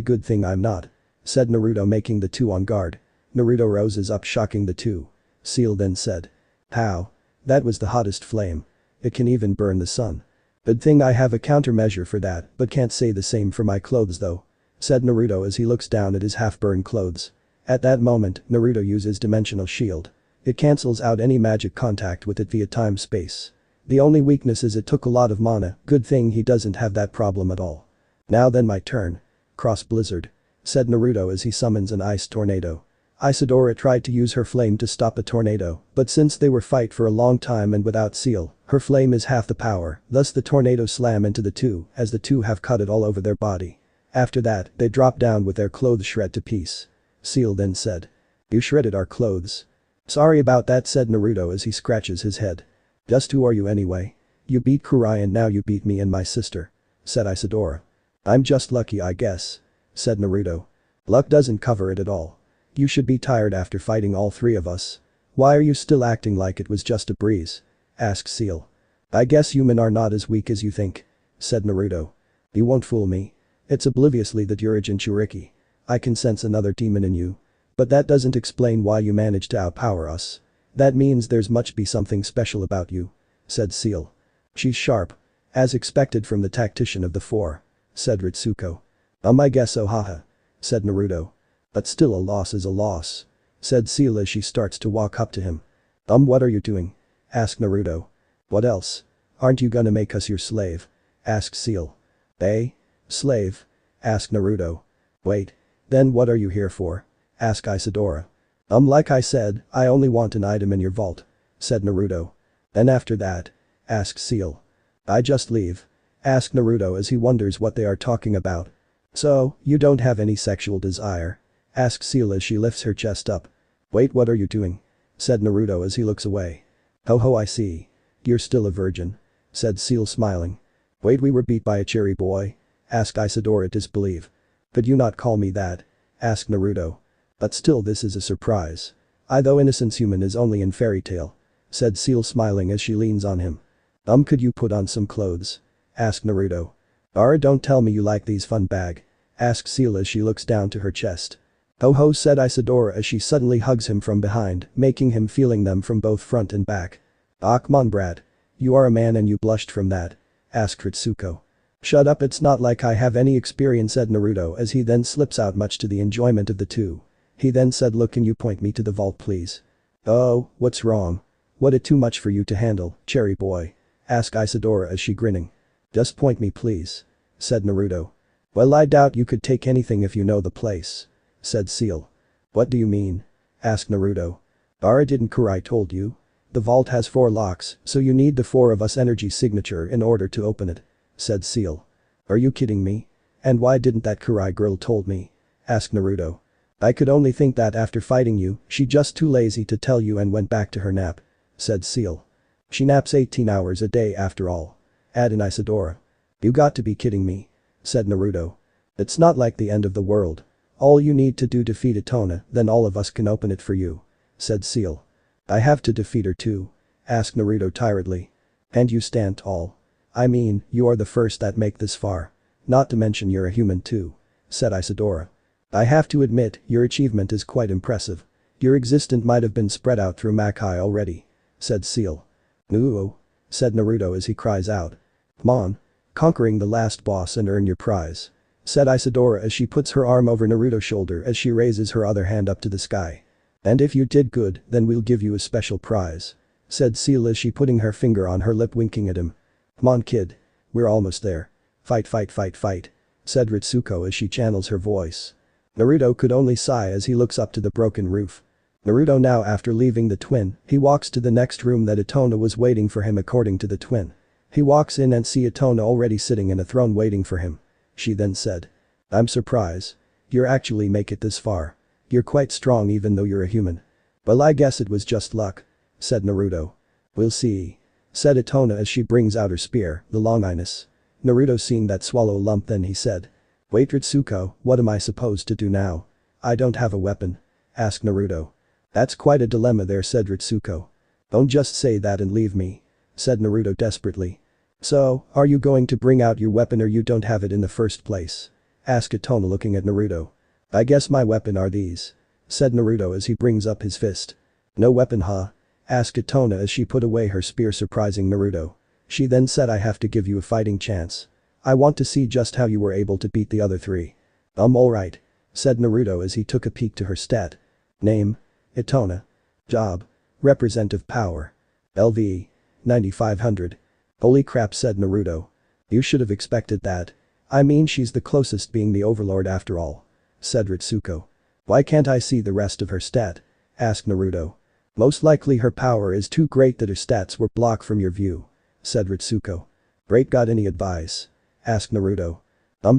good thing I'm not," said Naruto, making the two on guard. Naruto roses up, shocking the two. Seal then said, "How? That was the hottest flame. It can even burn the sun. Good thing I have a countermeasure for that, but can't say the same for my clothes though," said Naruto as he looks down at his half-burned clothes. At that moment, Naruto uses Dimensional Shield. It cancels out any magic contact with it via time-space. The only weakness is it took a lot of mana, good thing he doesn't have that problem at all. "Now then, my turn. Cross Blizzard," said Naruto as he summons an ice tornado. Isadora tried to use her flame to stop a tornado, but since they were fight for a long time and without Seal, her flame is half the power, thus the tornado slam into the two as the two have cut it all over their body. After that, they drop down with their clothes shred to piece. Seal then said, "You shredded our clothes." "Sorry about that," said Naruto as he scratches his head. "Just who are you anyway? You beat Kurai and now you beat me and my sister," said Isadora. "I'm just lucky, I guess," said Naruto. "Luck doesn't cover it at all. You should be tired after fighting all 3 of us. Why are you still acting like it was just a breeze?" asked Seal. "I guess human are not as weak as you think," said Naruto. "You won't fool me. It's obliviously that you're a Jinchuriki. I can sense another demon in you. But that doesn't explain why you managed to outpower us. That means there's must be something special about you," said Seal. "She's sharp. As expected from the tactician of the 4, said Ritsuko. I guess so, haha, said Naruto. "But still, a loss is a loss," said Seal as she starts to walk up to him. What are you doing?" asked Naruto. "What else? Aren't you gonna make us your slave?" asked Seal. "Eh? Slave?" asked Naruto. "Wait. Then what are you here for?" asked Isadora. Like I said, I only want an item in your vault," said Naruto. And after that? Asks Seal. I just leave. Asks Naruto as he wonders what they are talking about. So, you don't have any sexual desire? Asks Seal as she lifts her chest up. Wait, what are you doing? Said Naruto as he looks away. Ho ho, I see. You're still a virgin. Said Seal smiling. Wait, we were beat by a cherry boy? Asked Isidora disbelief. Could you not call me that? Asked Naruto. But still this is a surprise. I though innocence human is only in fairy tale. Said Seal smiling as she leans on him. Could you put on some clothes? Asked Naruto. Don't tell me you like these fun bag. Asked Seal as she looks down to her chest. Ho ho, said Isidora as she suddenly hugs him from behind, making him feeling them from both front and back. Ah, come on brat. You are a man and you blushed from that. Asked Ritsuko. Shut up, it's not like I have any experience, said Naruto as he then slips out, much to the enjoyment of the two. He then said, look, can you point me to the vault please? Oh, what's wrong? What it too much for you to handle, cherry boy? Asked Isidora as she grinning. Just point me please. Said Naruto. Well, I doubt you could take anything if you know the place. Said Seal. What do you mean? Asked Naruto. Didn't Kurai told you? The vault has 4 locks, so you need the 4 of us energy signature in order to open it. Said Seal. Are you kidding me? And why didn't that Kurai girl told me? Asked Naruto. I could only think that after fighting you, she just too lazy to tell you and went back to her nap. Said Seal. She naps 18 hours a day after all. Added Isidora. You got to be kidding me. Said Naruto. It's not like the end of the world. All you need to do defeat Itona, then all of us can open it for you. Said Seal. I have to defeat her too? Asked Naruto tiredly. And you stand tall. I mean, you are the first that make this far. Not to mention you're a human too. Said Isidora. I have to admit, your achievement is quite impressive. Your existence might have been spread out through Makai already. Said Seal. Ooh. Said Naruto as he cries out. Come on. Conquering the last boss and earn your prize. Said Isidora as she puts her arm over Naruto's shoulder as she raises her other hand up to the sky. And if you did good, then we'll give you a special prize. Said Seal as she putting her finger on her lip, winking at him. Come on kid. We're almost there. Fight fight fight fight. Said Ritsuko as she channels her voice. Naruto could only sigh as he looks up to the broken roof. Naruto now, after leaving the twin, he walks to the next room that Itona was waiting for him according to the twin. He walks in and see Itona already sitting in a throne waiting for him. She then said. I'm surprised. You're actually make it this far. You're quite strong even though you're a human. Well, I guess it was just luck. Said Naruto. We'll see. Said Itona as she brings out her spear, the Longinus. Naruto seeing that swallow lump, then he said. Wait Ritsuko, what am I supposed to do now? I don't have a weapon. Asked Naruto. That's quite a dilemma there, said Ritsuko. Don't just say that and leave me. Said Naruto desperately. So, are you going to bring out your weapon or you don't have it in the first place? Asked Itona looking at Naruto. I guess my weapon are these. Said Naruto as he brings up his fist. No weapon huh? Asked Itona as she put away her spear, surprising Naruto. She then said, I have to give you a fighting chance. I want to see just how you were able to beat the other 3. Alright. Said Naruto as he took a peek to her stat. Name. Itona. Job. Representative power. LV. 9500. Holy crap, said Naruto. You should have expected that. I mean, she's the closest being the overlord after all. Said Ritsuko. Why can't I see the rest of her stat? Asked Naruto. Most likely her power is too great that her stats were blocked from your view. Said Ritsuko. Great, got any advice? Asked Naruto.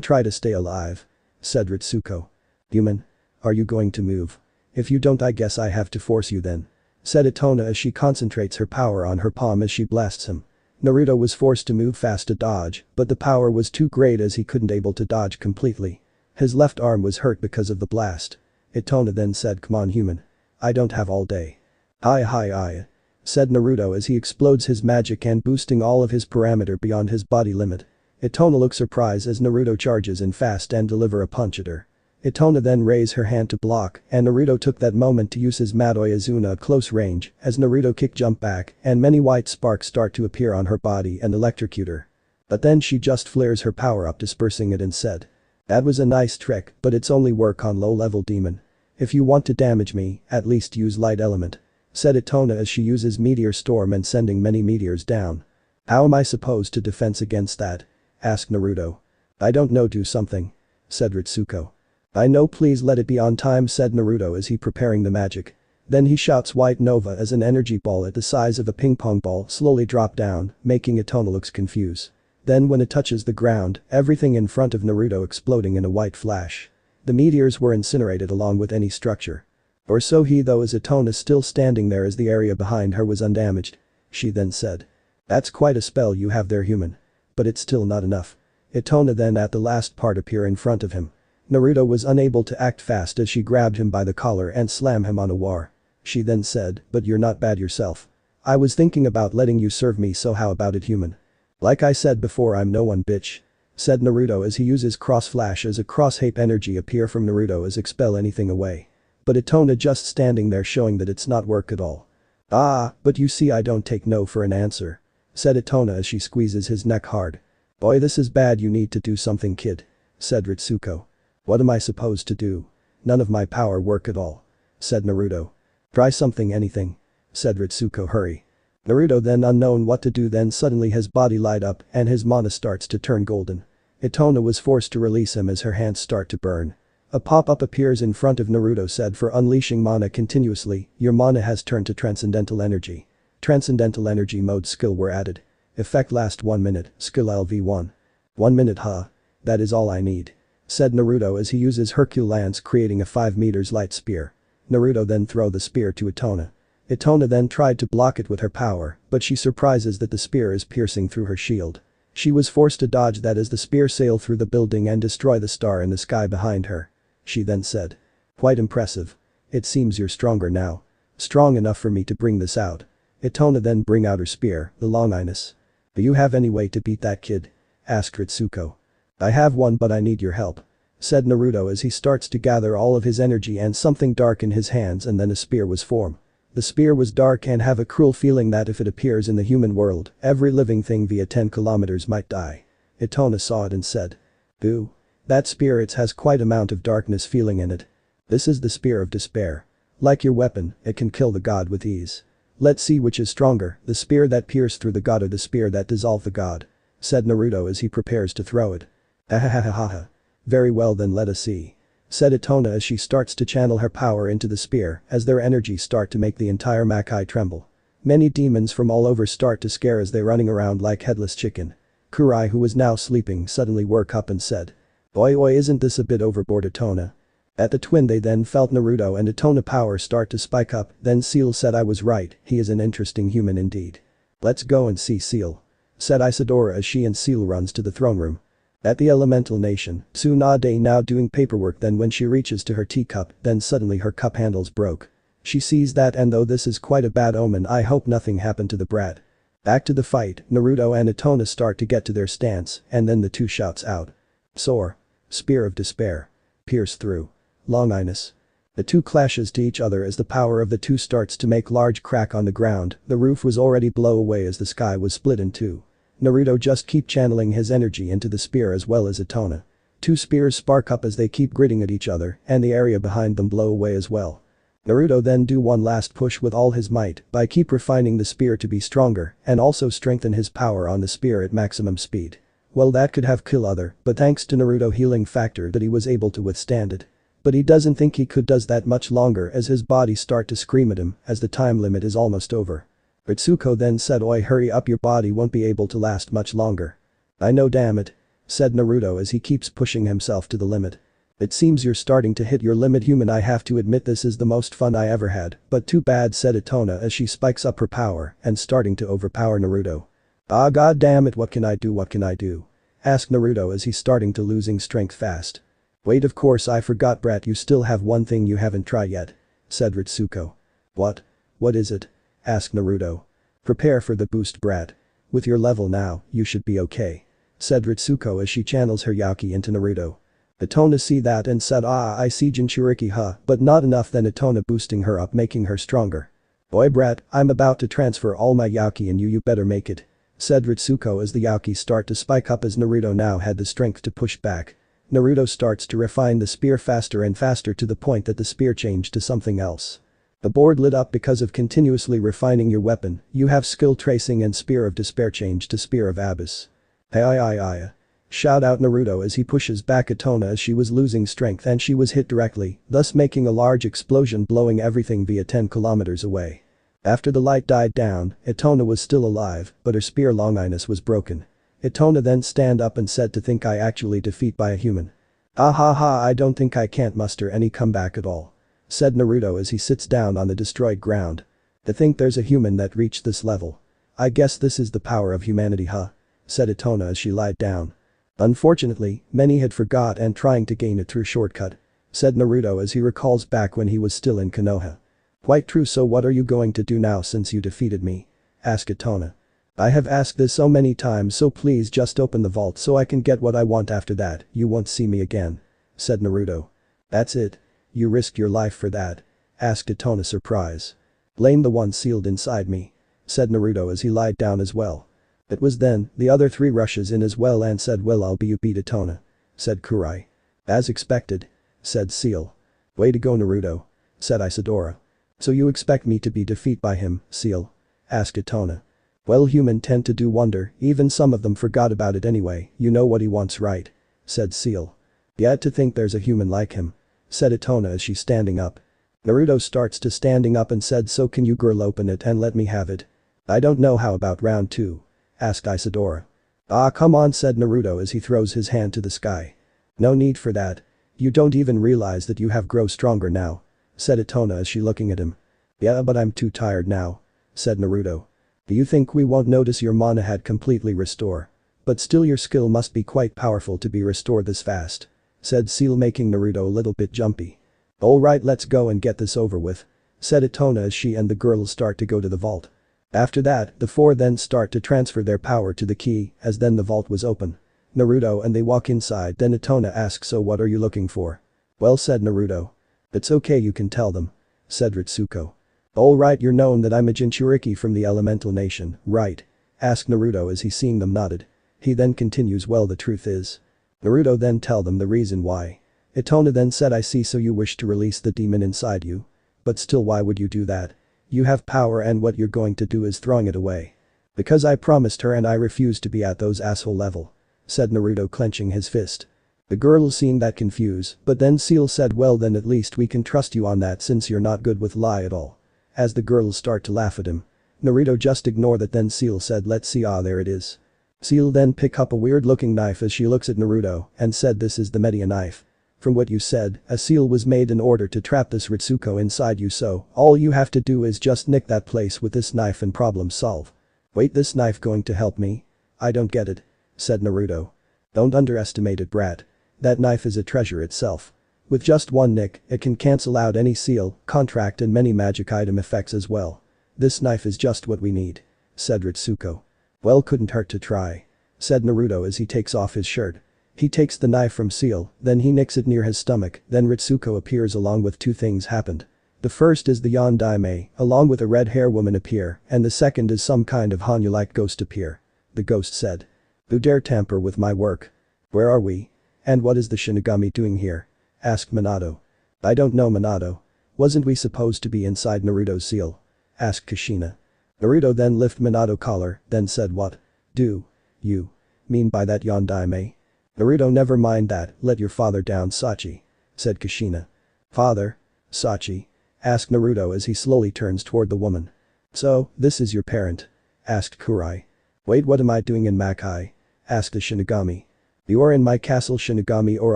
Try to stay alive. Said Ritsuko. Human. Are you going to move? If you don't, I guess I have to force you then. Said Itona as she concentrates her power on her palm as she blasts him. Naruto was forced to move fast to dodge, but the power was too great as he couldn't able to dodge completely. His left arm was hurt because of the blast. Itona then said, come on human. I don't have all day. Hi. Said Naruto as he explodes his magic and boosting all of his parameter beyond his body limit. Itona looks surprised as Naruto charges in fast and deliver a punch at her. Itona then raised her hand to block and Naruto took that moment to use his Madoi Azuna at close range as Naruto kick jump back and many white sparks start to appear on her body and electrocute her. But then she just flares her power up, dispersing it, and said. That was a nice trick, but it's only work on low level demon. If you want to damage me, at least use light element. Said Itona as she uses meteor storm and sending many meteors down. How am I supposed to defense against that? Asked Naruto. I don't know, do something. Said Ritsuko. I know, please let it be on time, said Naruto as he preparing the magic. Then he shouts white nova as an energy ball at the size of a ping pong ball slowly drop down, making Itona looks confused. Then when it touches the ground, everything in front of Naruto exploding in a white flash. The meteors were incinerated along with any structure. Or so he though as Itona still standing there as the area behind her was undamaged. She then said. That's quite a spell you have there human. But it's still not enough. Itona then at the last part appear in front of him. Naruto was unable to act fast as she grabbed him by the collar and slammed him on a wall. She then said, but you're not bad yourself. I was thinking about letting you serve me so how about it human? Like I said before I'm no one bitch. Said Naruto as he uses cross flash as a cross-hape energy appear from Naruto as expel anything away. But Itona just standing there showing that it's not work at all. Ah, but you see I don't take no for an answer. Said Itona as she squeezes his neck hard. Boy this is bad you need to do something kid. Said Ritsuko. What am I supposed to do? None of my power work at all. Said Naruto. Try something anything. Said Ritsuko hurry. Naruto then unknown what to do then suddenly his body light up and his mana starts to turn golden. Itona was forced to release him as her hands start to burn. A pop-up appears in front of Naruto said for unleashing mana continuously, your mana has turned to transcendental energy. Transcendental energy mode skill were added. Effect last 1 minute, skill LV1. 1 minute huh? That is all I need. Said Naruto as he uses Hercule Lance creating a 5 meters light spear. Naruto then throw the spear to Itona. Itona then tried to block it with her power, but she surprises that the spear is piercing through her shield. She was forced to dodge that as the spear sailed through the building and destroy the star in the sky behind her. She then said. Quite impressive. It seems you're stronger now. Strong enough for me to bring this out. Itona then bring out her spear, the Longinus. Do you have any way to beat that kid? Asked Ritsuko. I have one but I need your help. Said Naruto as he starts to gather all of his energy and something dark in his hands and then a spear was formed. The spear was dark and have a cruel feeling that if it appears in the human world, every living thing via 10 kilometers might die. Itona saw it and said. Boo. That spear it has quite amount of darkness feeling in it. This is the spear of despair. Like your weapon, it can kill the god with ease. Let's see which is stronger, the spear that pierced through the god or the spear that dissolved the god. Said Naruto as he prepares to throw it. Ahahahaha. Very well then let us see. Said Itona as she starts to channel her power into the spear as their energy start to make the entire Makai tremble. Many demons from all over start to scare as they running around like headless chicken. Kurai who was now sleeping suddenly woke up and said. Oi isn't this a bit overboard Itona? At the twin they then felt Naruto and Itona power start to spike up, then Seal said I was right, he is an interesting human indeed. Let's go and see Seal. Said Isadora as she and Seal runs to the throne room. At the elemental nation, Tsunade now doing paperwork then when she reaches to her teacup, then suddenly her cup handles broke. She sees that and though this is quite a bad omen I hope nothing happened to the brat. Back to the fight, Naruto and Itona start to get to their stance and then the two shouts out. Soar. Spear of despair. Pierce through. Longinus. The two clashes to each other as the power of the two starts to make large crack on the ground, the roof was already blow away as the sky was split in two. Naruto just keep channeling his energy into the spear as well as Itona. Two spears spark up as they keep gritting at each other and the area behind them blow away as well. Naruto then do one last push with all his might by keep refining the spear to be stronger and also strengthen his power on the spear at maximum speed. Well that could have killed other but thanks to Naruto healing factor that he was able to withstand it. But he doesn't think he could does that much longer as his body start to scream at him as the time limit is almost over. Ritsuko then said oi hurry up your body won't be able to last much longer. I know damn it. Said Naruto as he keeps pushing himself to the limit. It seems you're starting to hit your limit human I have to admit this is the most fun I ever had but too bad said Itona as she spikes up her power and starting to overpower Naruto. Ah god damn it what can I do? Asked Naruto as he's starting to losing strength fast. Wait of course I forgot brat you still have one thing you haven't tried yet. Said Ritsuko. What? What is it? Asked Naruto. Prepare for the boost brat. With your level now, you should be okay. Said Ritsuko as she channels her Yaki into Naruto. Itona see that and said I see Jinchuriki huh but not enough then Itona boosting her up making her stronger. Boy brat, I'm about to transfer all my Yaki and you better make it. Said Ritsuko as the Yaki start to spike up as Naruto now had the strength to push back. Naruto starts to refine the spear faster and faster to the point that the spear changed to something else. The board lit up because of continuously refining your weapon, you have skill tracing and spear of despair change to spear of abyss. Hey. Shout out Naruto as he pushes back Itona as she was losing strength and she was hit directly, thus making a large explosion blowing everything via 10 kilometers away. After the light died down, Itona was still alive, but her spear longinus was broken. Itona then stand up and said to think I actually defeat by a human. Ah ha ha I don't think I can't muster any comeback at all. Said Naruto as he sits down on the destroyed ground. To think there's a human that reached this level. I guess this is the power of humanity huh? Said Itona as she lied down. Unfortunately, many had forgot and trying to gain a true shortcut. Said Naruto as he recalls back when he was still in Konoha. Quite true so what are you going to do now since you defeated me? Asked Itona. I have asked this so many times so please just open the vault so I can get what I want after that, you won't see me again. Said Naruto. That's it? You risked your life for that? Asked Itona surprise. Blame the one sealed inside me. Said Naruto as he lied down as well. It was then, the other three rushes in as well and said well I'll be you beat Itona. Said Kurai. As expected. Said Seal. Way to go Naruto. Said Isidora. So you expect me to be defeated by him, Seal? Asked Itona. Well human tend to do wonder, even some of them forgot about it anyway, you know what he wants right? Said Seal. Yet to think there's a human like him. Said Itona as she's standing up. Naruto starts to standing up and said so can you girl open it and let me have it? I don't know how about round 2? Asked Isidora. Ah come on said Naruto as he throws his hand to the sky. No need for that. You don't even realize that you have grown stronger now. Said Itona as she looking at him. Yeah but I'm too tired now. Said Naruto. Do you think we won't notice your mana had completely restore? But still your skill must be quite powerful to be restored this fast. Said Seal making Naruto a little bit jumpy. Alright let's go and get this over with. Said Itona as she and the girls start to go to the vault. After that, the four then start to transfer their power to the key, as then the vault was open. Naruto and they walk inside then Itona asks so what are you looking for? Well said Naruto. It's okay you can tell them. Said Ritsuko. Alright you're known that I'm a Jinchuriki from the elemental nation, right? Asked Naruto as he seeing them nodded. He then continues well the truth is. Naruto then tell them the reason why. Itona then said I see so you wish to release the demon inside you. But still why would you do that? You have power and what you're going to do is throwing it away. Because I promised her and I refuse to be at those asshole level. Said Naruto clenching his fist. The girls seeing that confused, but then Seal said well then at least we can trust you on that since you're not good with lie at all. As the girls start to laugh at him. Naruto just ignore that then Seal said let's see ah there it is. Seal then pick up a weird looking knife as she looks at Naruto and said this is the Media knife. From what you said, a seal was made in order to trap this Ritsuko inside you so all you have to do is just nick that place with this knife and problem solve. Wait this knife going to help me? I don't get it. Said Naruto. Don't underestimate it brat. That knife is a treasure itself. With just one nick, it can cancel out any seal, contract and many magic item effects as well. This knife is just what we need. Said Ritsuko. Well couldn't hurt to try. Said Naruto as he takes off his shirt. He takes the knife from Seal, then he nicks it near his stomach, then Ritsuko appears along with two things happened. The first is the Yondaime, along with a red hair woman appear, and the second is some kind of Hanyu-like ghost appear. The ghost said. Who dare tamper with my work? Where are we? And what is the Shinigami doing here? Asked Minato. I don't know Minato. Wasn't we supposed to be inside Naruto's seal? Asked Kushina. Naruto then lifted Minato collar, then said what? Do you mean by that Yondaime? Naruto never mind that, let your father down Sachi. Said Kushina. Father? Sachi? Asked Naruto as he slowly turns toward the woman. So, this is your parent? Asked Kurai. Wait what am I doing in Makai? Asked the Shinigami. You are in my castle Shinigami or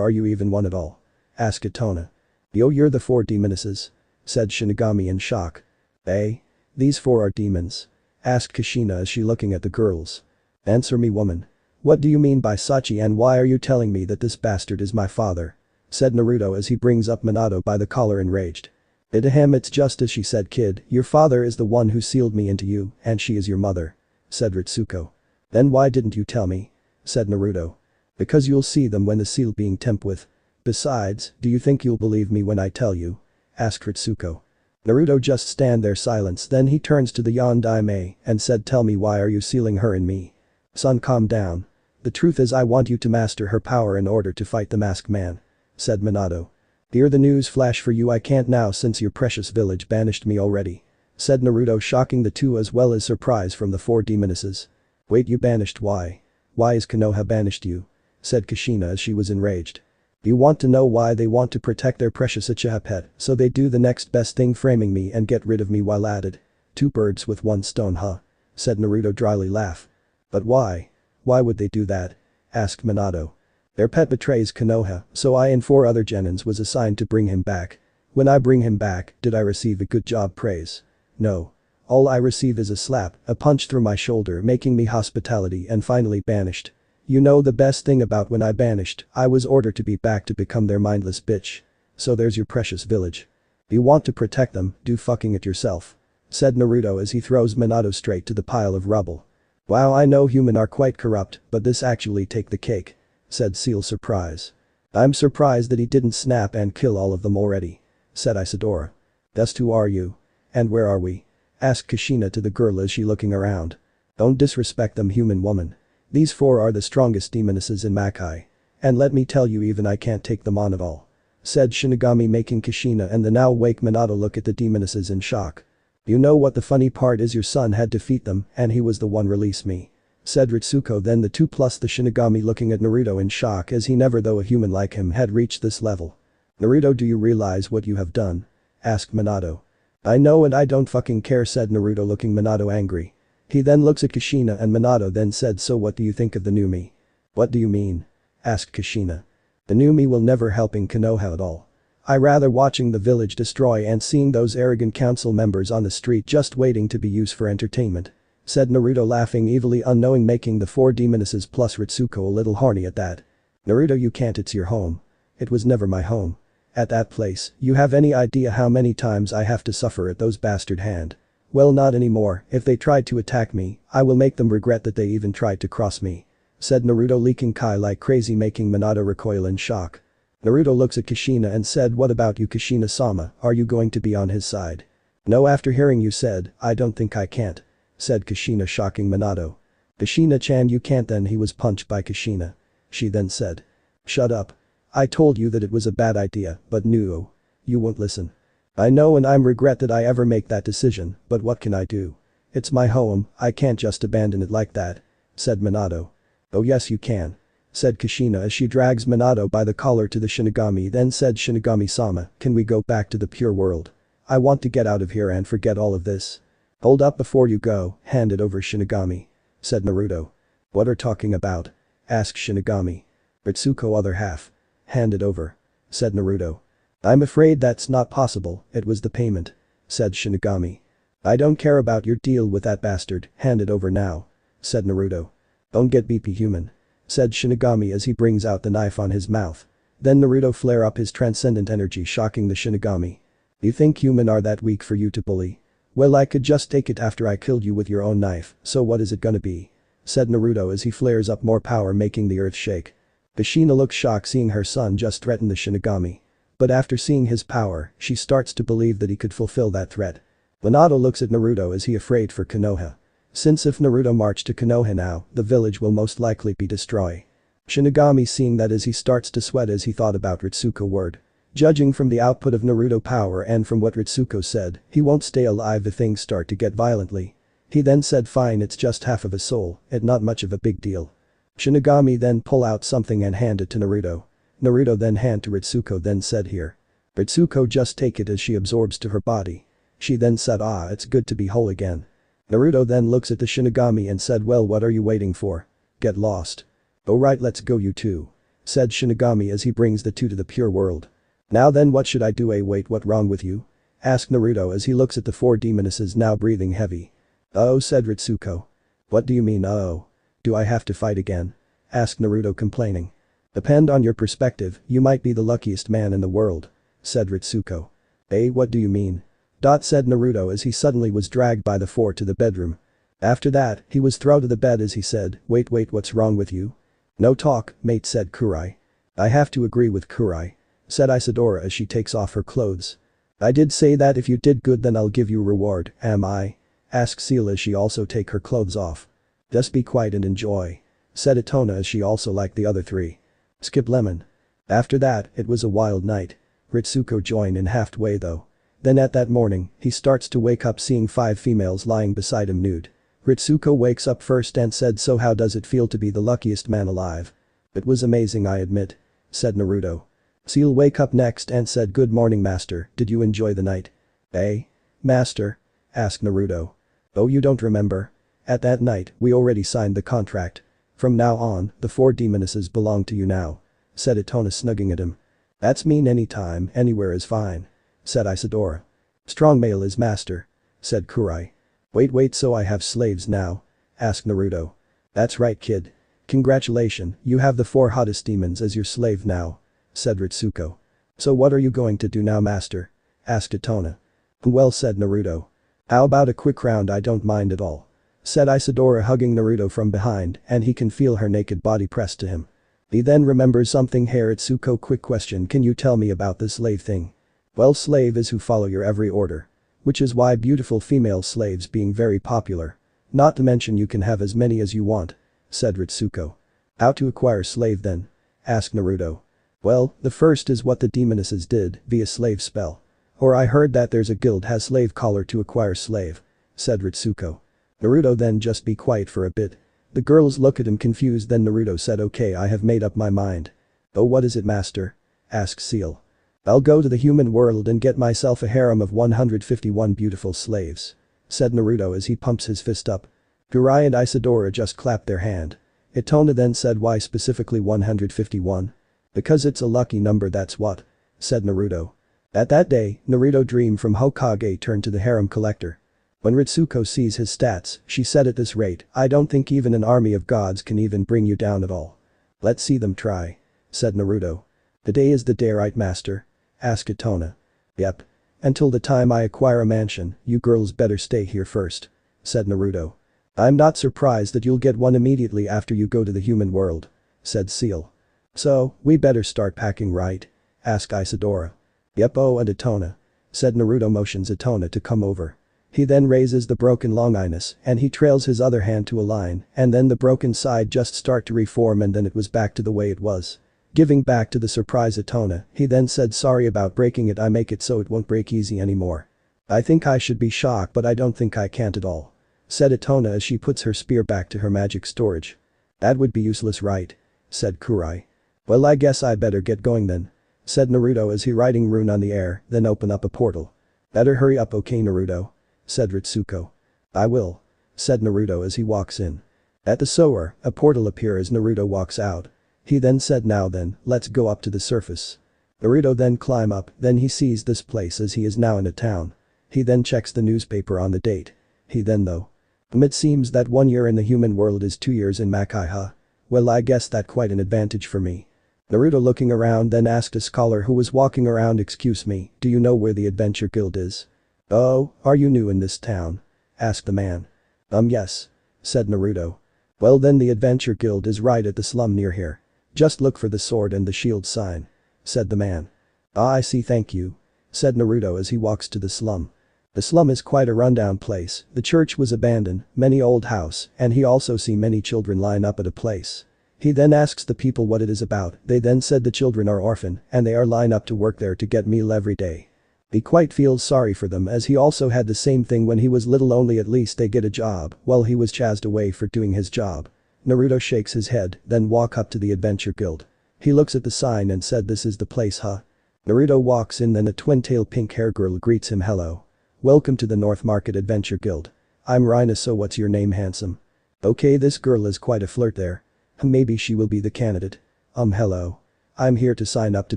are you even one at all? Asked Itona. Yo you're the 4 demonesses? Said Shinigami in shock. Eh? These 4 are demons? Asked Kushina as she looking at the girls. Answer me woman. What do you mean by Sachi and why are you telling me that this bastard is my father? Said Naruto as he brings up Minato by the collar enraged. Ahem it's just as she said kid, your father is the one who sealed me into you and she is your mother. Said Ritsuko. Then why didn't you tell me? Said Naruto. Because you'll see them when the seal being tempt with. Besides, do you think you'll believe me when I tell you? Asked Ritsuko. Naruto just stand there silence then he turns to the Yondaime and said tell me why are you sealing her in me? Son calm down. The truth is I want you to master her power in order to fight the masked man. Said Minato. Hear the news flash for you I can't now since your precious village banished me already. Said Naruto shocking the two as well as surprise from the 4 demonesses. Wait you banished why? Why is Konoha banished you? said Kushina as she was enraged. You want to know why they want to protect their precious uchiha pet, so they do the next best thing, framing me and get rid of me while at it. Two birds with one stone, huh? Said Naruto dryly laugh. But why? Why would they do that? Asked Minato. Their pet betrays Konoha, so I and 4 other genins was assigned to bring him back. When I bring him back, did I receive a good job praise? No. All I receive is a slap, a punch through my shoulder making me hospitality and finally banished. You know the best thing about when I banished, I was ordered to be back to become their mindless bitch. So there's your precious village. You want to protect them, do fucking it yourself. Said Naruto as he throws Minato straight to the pile of rubble. Wow, I know human are quite corrupt, but this actually take the cake. Said Seal surprise. I'm surprised that he didn't snap and kill all of them already. Said Isadora. Just who are you? And where are we? Asked Kushina to the girl as she looking around. Don't disrespect them, human woman. These 4 are the strongest demonesses in Makai. And let me tell you, even I can't take them on at all. Said Shinigami, making Kushina and the now awake Minato look at the demonesses in shock. You know what the funny part is, your son had defeat them and he was the one release me. Said Ritsuko, then the 2 plus the Shinigami looking at Naruto in shock as he never, though a human like him, had reached this level. Naruto, do you realize what you have done? Asked Minato. I know and I don't fucking care, said Naruto looking Minato angry. He then looks at Kushina and Minato then said, so what do you think of the new me? What do you mean? Asked Kushina. The new me will never helping Konoha at all. I rather watching the village destroy and seeing those arrogant council members on the street just waiting to be used for entertainment. Said Naruto laughing evilly, unknowing, making the 4 demonesses plus Ritsuko a little horny at that. Naruto, you can't, it's your home. It was never my home. At that place, you have any idea how many times I have to suffer at those bastard hand? Well, not anymore. If they tried to attack me, I will make them regret that they even tried to cross me. Said Naruto leaking Kai like crazy, making Minato recoil in shock. Naruto looks at Kushina and said, what about you, Kushina-sama, are you going to be on his side? No, after hearing you said, I don't think I can't. Said Kushina, shocking Minato. Kushina-chan, you can't, then he was punched by Kushina. She then said. Shut up. I told you that it was a bad idea, but no. You won't listen. I know and I'm regret that I ever make that decision, but what can I do? It's my home, I can't just abandon it like that. Said Minato. Oh yes you can. Said Kushina as she drags Minato by the collar to the Shinigami, then said, Shinigami-sama, can we go back to the pure world? I want to get out of here and forget all of this. Hold up, before you go, hand it over, Shinigami. Said Naruto. What are talking about? Asked Shinigami. Ritsuko, other half. Hand it over. Said Naruto. I'm afraid that's not possible, it was the payment. Said Shinigami. I don't care about your deal with that bastard, hand it over now. Said Naruto. Don't get BP, human. Said Shinigami as he brings out the knife on his mouth. Then Naruto flare up his transcendent energy, shocking the Shinigami. You think human are that weak for you to bully? Well, I could just take it after I killed you with your own knife, so what is it gonna be? Said Naruto as he flares up more power, making the earth shake. Kushina looks shocked seeing her son just threaten the Shinigami. But after seeing his power, she starts to believe that he could fulfill that threat. Minato looks at Naruto as he afraid for Konoha. Since if Naruto march to Konoha now, the village will most likely be destroyed. Shinigami seeing that as he starts to sweat as he thought about Ritsuko word. Judging from the output of Naruto power and from what Ritsuko said, he won't stay alive if things start to get violently. He then said, fine, it's just half of a soul, it's not much of a big deal. Shinigami then pull out something and hand it to Naruto. Naruto then hand to Ritsuko, then said, here. Ritsuko just take it as she absorbs to her body. She then said, ah, it's good to be whole again. Naruto then looks at the Shinigami and said, well, what are you waiting for? Get lost. Alright, let's go, you two. Said Shinigami as he brings the two to the pure world. Now then, what should I do? Wait, what wrong with you? Asked Naruto as he looks at the 4 demonesses now breathing heavy. Oh, said Ritsuko. What do you mean, oh? Do I have to fight again? Asked Naruto complaining. Depend on your perspective, you might be the luckiest man in the world. Said Ritsuko. What do you mean? Said Naruto as he suddenly was dragged by the 4 to the bedroom. After that, he was thrown to the bed as he said, wait, what's wrong with you? No talk, mate, said Kurai. I have to agree with Kurai. Said Isadora as she takes off her clothes. I did say that if you did good then I'll give you a reward, am I? Asked Seal as she also take her clothes off. Just be quiet and enjoy. Said Itona as she also liked the other 3. Skip lemon. After that, it was a wild night. Ritsuko joined in halfway though. Then at that morning, he starts to wake up seeing 5 females lying beside him nude. Ritsuko wakes up first and said, so how does it feel to be the luckiest man alive? It was amazing, I admit, said Naruto. Seal wake up next and said, good morning master, did you enjoy the night? Eh? Master? Asked Naruto. Oh, you don't remember? At that night, we already signed the contract. From now on, the 4 demonesses belong to you now, said Itona snugging at him. That's mean anytime, anywhere is fine, said Isidora. Strong male is master, said Kurai. Wait, so I have slaves now? Asked Naruto. That's right kid. Congratulations, you have the 4 hottest demons as your slave now, said Ritsuko. So what are you going to do now master? Asked Itona. Well said Naruto. How about a quick round? I don't mind at all, said Isidora hugging Naruto from behind and he can feel her naked body pressed to him. He then remembers something. Hey Ritsuko, quick question, can you tell me about this slave thing? Well, slave is who follow your every order. Which is why beautiful female slaves being very popular. Not to mention you can have as many as you want, said Ritsuko. How to acquire slave then? Asked Naruto. Well, the first is what the demonesses did, via slave spell. Or I heard that there's a guild has slave collar to acquire slave, said Ritsuko. Naruto then just be quiet for a bit. The girls look at him confused, then Naruto said, okay, I have made up my mind. Oh, what is it master? Asked Seal. I'll go to the human world and get myself a harem of 151 beautiful slaves, said Naruto as he pumps his fist up. Kurai and Isidora just clapped their hand. Itona then said, why specifically 151? Because it's a lucky number, that's what, said Naruto. At that day, Naruto dream from Hokage turned to the Harem Collector. When Ritsuko sees his stats, she said, at this rate, I don't think even an army of gods can even bring you down at all. Let's see them try, said Naruto. The day is the day, right master? Asked Itona. Yep. Until the time I acquire a mansion, you girls better stay here first, said Naruto. I'm not surprised that you'll get one immediately after you go to the human world, said Seal. So, we better start packing, right? Asked Isidora. Yep, oh, and Itona, said Naruto motions Itona to come over. He then raises the broken longinus and he trails his other hand to a line and then the broken side just start to reform and then it was back to the way it was. Giving back to the surprise Itona, he then said, sorry about breaking it, I make it so it won't break easy anymore. I think I should be shocked but I don't think I can't at all, said Itona as she puts her spear back to her magic storage. That would be useless, right? Said Kurai. Well, I guess I better get going then, said Naruto as he writing rune on the air, then open up a portal. Better hurry up, okay Naruto? Said Ritsuko. I will, said Naruto as he walks in. At the sewer, a portal appears as Naruto walks out. He then said, now then, let's go up to the surface. Naruto then climb up, then he sees this place as he is now in a town. He then checks the newspaper on the date. He then though. It seems that 1 year in the human world is 2 years in Makai, huh? Well, I guess that quite an advantage for me. Naruto looking around then asked a scholar who was walking around, excuse me, do you know where the adventure guild is? Oh, are you new in this town? Asked the man. Yes, said Naruto. Well then the adventure guild is right at the slum near here. Just look for the sword and the shield sign, said the man. Ah, I see, thank you, said Naruto as he walks to the slum. The slum is quite a rundown place, the church was abandoned, many old house, and he also see many children line up at a place. He then asks the people what it is about, they then said the children are orphan and they are line up to work there to get meal every day. He quite feels sorry for them as he also had the same thing when he was little, only at least they get a job while he was chased away for doing his job. Naruto shakes his head, then walk up to the adventure guild. He looks at the sign and said, this is the place, huh? Naruto walks in, then a twin-tail pink hair girl greets him, hello. Welcome to the North Market Adventure Guild. I'm Rhina, so what's your name, handsome? Okay, this girl is quite a flirt there. Maybe she will be the candidate. Hello. I'm here to sign up to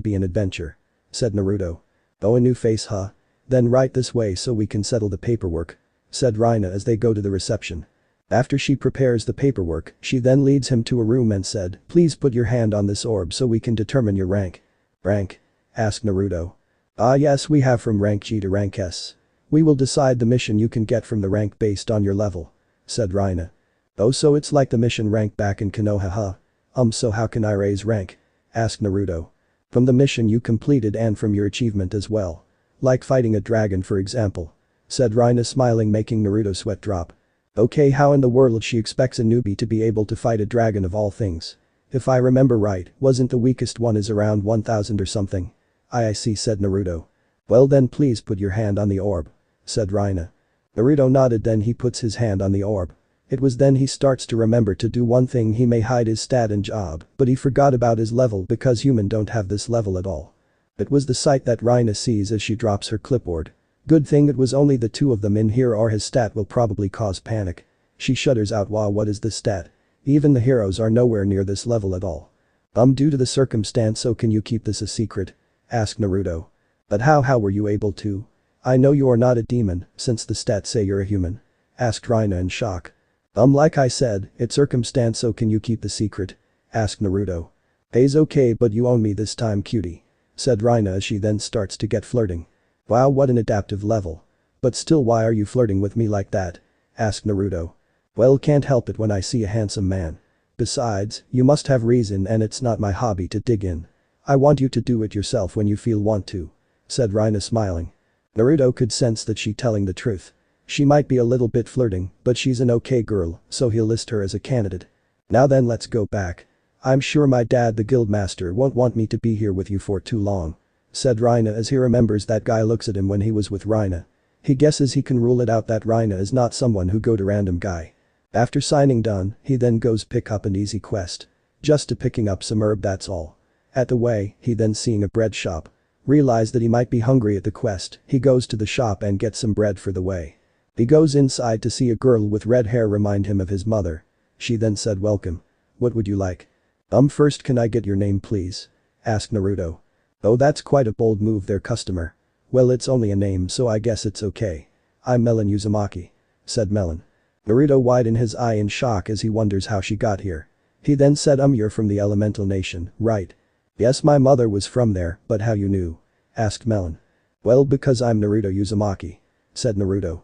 be an adventurer, said Naruto. Oh, a new face, huh? Then right this way so we can settle the paperwork, said Rhina as they go to the reception. After she prepares the paperwork, she then leads him to a room and said, please put your hand on this orb so we can determine your rank. Rank? Asked Naruto. Ah yes, we have from rank G to rank S. We will decide the mission you can get from the rank based on your level, said Rhina. Oh, so it's like the mission rank back in Konoha, huh? So how can I raise rank? Asked Naruto. From the mission you completed and from your achievement as well. Like fighting a dragon for example, said Rhina smiling, making Naruto sweat drop. Okay, how in the world she expects a newbie to be able to fight a dragon of all things? If I remember right, wasn't the weakest one is around 1000 or something? I see, said Naruto. Well then please put your hand on the orb, said Rhina. Naruto nodded, then he puts his hand on the orb. It was then he starts to remember to do one thing. He may hide his stat and job, but he forgot about his level because human don't have this level at all. It was the sight that Rhina sees as she drops her clipboard. Good thing it was only the two of them in here or his stat will probably cause panic. She shudders out. Wow, what is this stat? Even the heroes are nowhere near this level at all. Due to the circumstance, so can you keep this a secret? Asked Naruto. But how were you able to? I know you are not a demon, since the stats say you're a human. Asked Rhina in shock. Like I said, it's circumstance, so can you keep the secret? Asked Naruto. It's okay, but you own me this time, cutie. Said Rhina as she then starts to get flirting. Wow, what an adaptive level. But still, why are you flirting with me like that? Asked Naruto. Well, can't help it when I see a handsome man. Besides, you must have reason and it's not my hobby to dig in. I want you to do it yourself when you feel want to. Said Rhina smiling. Naruto could sense that she's telling the truth. She might be a little bit flirting, but she's an okay girl, so he'll list her as a candidate. Now then, let's go back. I'm sure my dad, the guildmaster, won't want me to be here with you for too long. Said Rhina as he remembers that guy looks at him when he was with Rhina. He guesses he can rule it out that Rhina is not someone who go to random guy. After signing done, he then goes pick up an easy quest. Just to picking up some herb, that's all. At the way, he then seeing a bread shop. Realize that he might be hungry at the quest, he goes to the shop and gets some bread for the way. He goes inside to see a girl with red hair remind him of his mother. She then said, welcome. What would you like? First, can I get your name please? Asked Naruto. Oh, that's quite a bold move there, customer. Well, it's only a name, so I guess it's okay. I'm Melon Uzumaki. Said Melon. Naruto widened his eye in shock as he wonders how she got here. He then said, you're from the elemental nation, right? Yes, my mother was from there, but how you knew? Asked Melon. Well, because I'm Naruto Uzumaki. Said Naruto.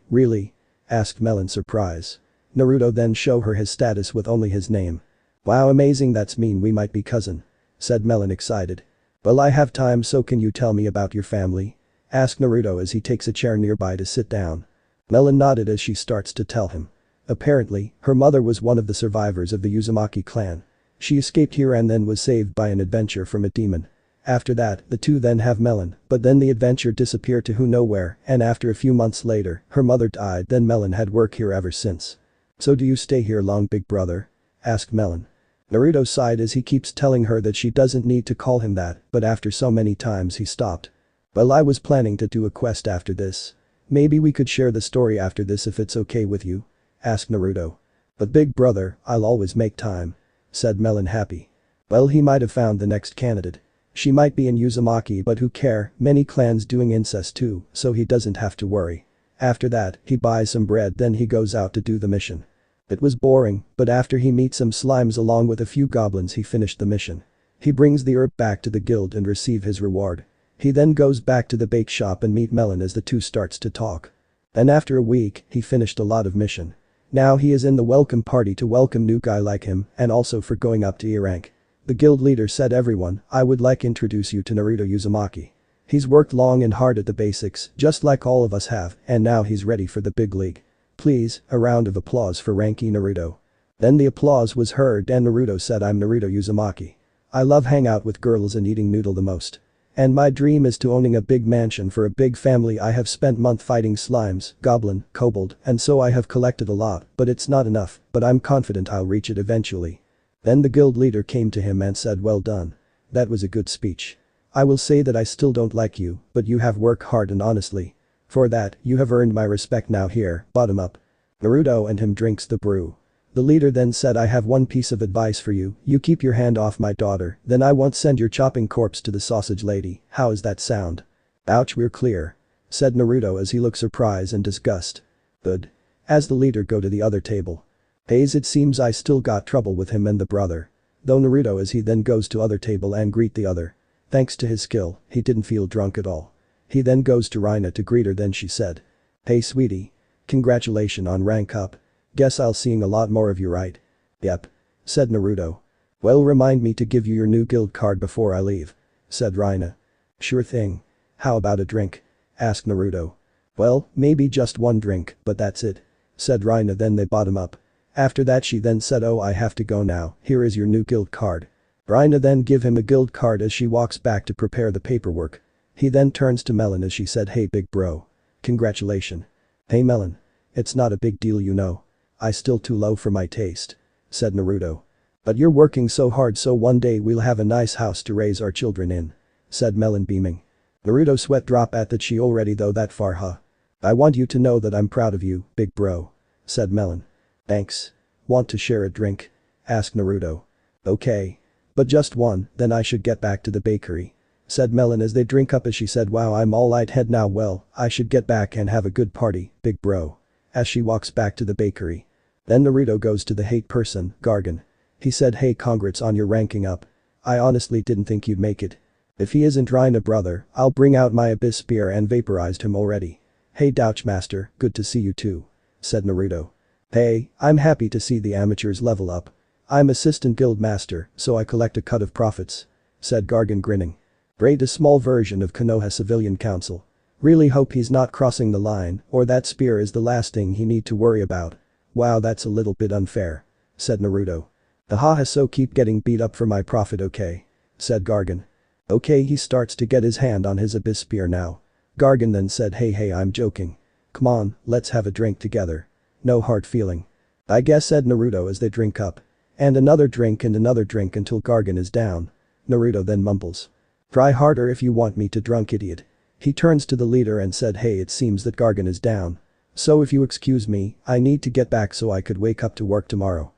Really? Asked Melon surprise. Naruto then show her his status with only his name. Wow, amazing, that's mean we might be cousin. Said Melon excited. Well, I have time, so can you tell me about your family? Asked Naruto as he takes a chair nearby to sit down. Melon nodded as she starts to tell him. Apparently, her mother was one of the survivors of the Uzumaki clan. She escaped here and then was saved by an adventure from a demon. After that, the two then have Melon, but then the adventure disappeared to who know where, and after a few months later, her mother died, then Melon had work here ever since. So do you stay here long, big brother? Asked Melon. Naruto sighed as he keeps telling her that she doesn't need to call him that, but after so many times he stopped. Well, I was planning to do a quest after this. Maybe we could share the story after this if it's okay with you? Asked Naruto. But big brother, I'll always make time. Said Melon happy. Well, he might have found the next candidate. She might be in Uzumaki, but who care, many clans doing incest too, so he doesn't have to worry. After that, he buys some bread, then he goes out to do the mission. It was boring, but after he meets some slimes along with a few goblins, he finished the mission. He brings the herb back to the guild and receive his reward. He then goes back to the bake shop and meet Melon as the two starts to talk. Then after a week, he finished a lot of mission. Now he is in the welcome party to welcome new guy like him and also for going up to E rank. The guild leader said, everyone, I would like introduce you to Naruto Uzumaki. He's worked long and hard at the basics, just like all of us have, and now he's ready for the big league. Please, a round of applause for Ranky Naruto. Then the applause was heard and Naruto said, I'm Naruto Uzumaki. I love hang out with girls and eating noodle the most. And my dream is to owning a big mansion for a big family. I have spent month fighting slimes, goblin, kobold, and so I have collected a lot, but it's not enough, but I'm confident I'll reach it eventually. Then the guild leader came to him and said, well done. That was a good speech. I will say that I still don't like you, but you have worked hard and honestly. For that, you have earned my respect. Now here, bottom up. Naruto and him drinks the brew. The leader then said, I have one piece of advice for you, you keep your hand off my daughter, then I won't send your chopping corpse to the sausage lady. How is that sound? Ouch, we're clear. Said Naruto as he looked surprised and disgust. Good. As the leader go to the other table. It seems I still got trouble with him and the brother. Though Naruto as he then goes to other table and greet the other. Thanks to his skill, he didn't feel drunk at all. He then goes to Rhina to greet her, then she said. Hey sweetie. Congratulations on rank up. Guess I'll seeing a lot more of you, right? Yep. Said Naruto. Well, remind me to give you your new guild card before I leave. Said Rhina. Sure thing. How about a drink? Asked Naruto. Well, maybe just one drink, but that's it. Said Rhina. Then they bottom up. After that she then said, oh, I have to go now, here is your new guild card. Rhina then give him a guild card as she walks back to prepare the paperwork. He then turns to Melon as she said, hey big bro. Congratulations. Hey Melon. It's not a big deal, you know. I still too low for my taste. Said Naruto. But you're working so hard so one day we'll have a nice house to raise our children in. Said Melon beaming. Naruto sweat drop at that she already though that far huh. I want you to know that I'm proud of you, big bro. Said Melon. Thanks. Want to share a drink? Asked Naruto. Okay. But just one, then I should get back to the bakery. Said Melon as they drink up as she said wow I'm all lighthead now well, I should get back and have a good party, big bro. As she walks back to the bakery. Then Naruto goes to the hate person, Gargan. He said hey congrats on your ranking up. I honestly didn't think you'd make it. If he isn't Rhina brother, I'll bring out my abyss spear and vaporized him already. Hey Douch master, good to see you too. Said Naruto. Hey, I'm happy to see the amateurs level up. I'm assistant guild master, so I collect a cut of profits. Said Gargan grinning. Great a small version of Konoha civilian council. Really hope he's not crossing the line, or that spear is the last thing he need to worry about. Wow that's a little bit unfair. Said Naruto. Haha so keep getting beat up for my profit okay. Said Gargan. Okay he starts to get his hand on his abyss spear now. Gargan then said hey I'm joking. Come on, let's have a drink together. No hard feeling. I guess said Naruto as they drink up. And another drink until Gargan is down. Naruto then mumbles. Try harder if you want me to drunk idiot. He turns to the leader and said hey it seems that Gargan is down. So if you excuse me, I need to get back so I could wake up to work tomorrow.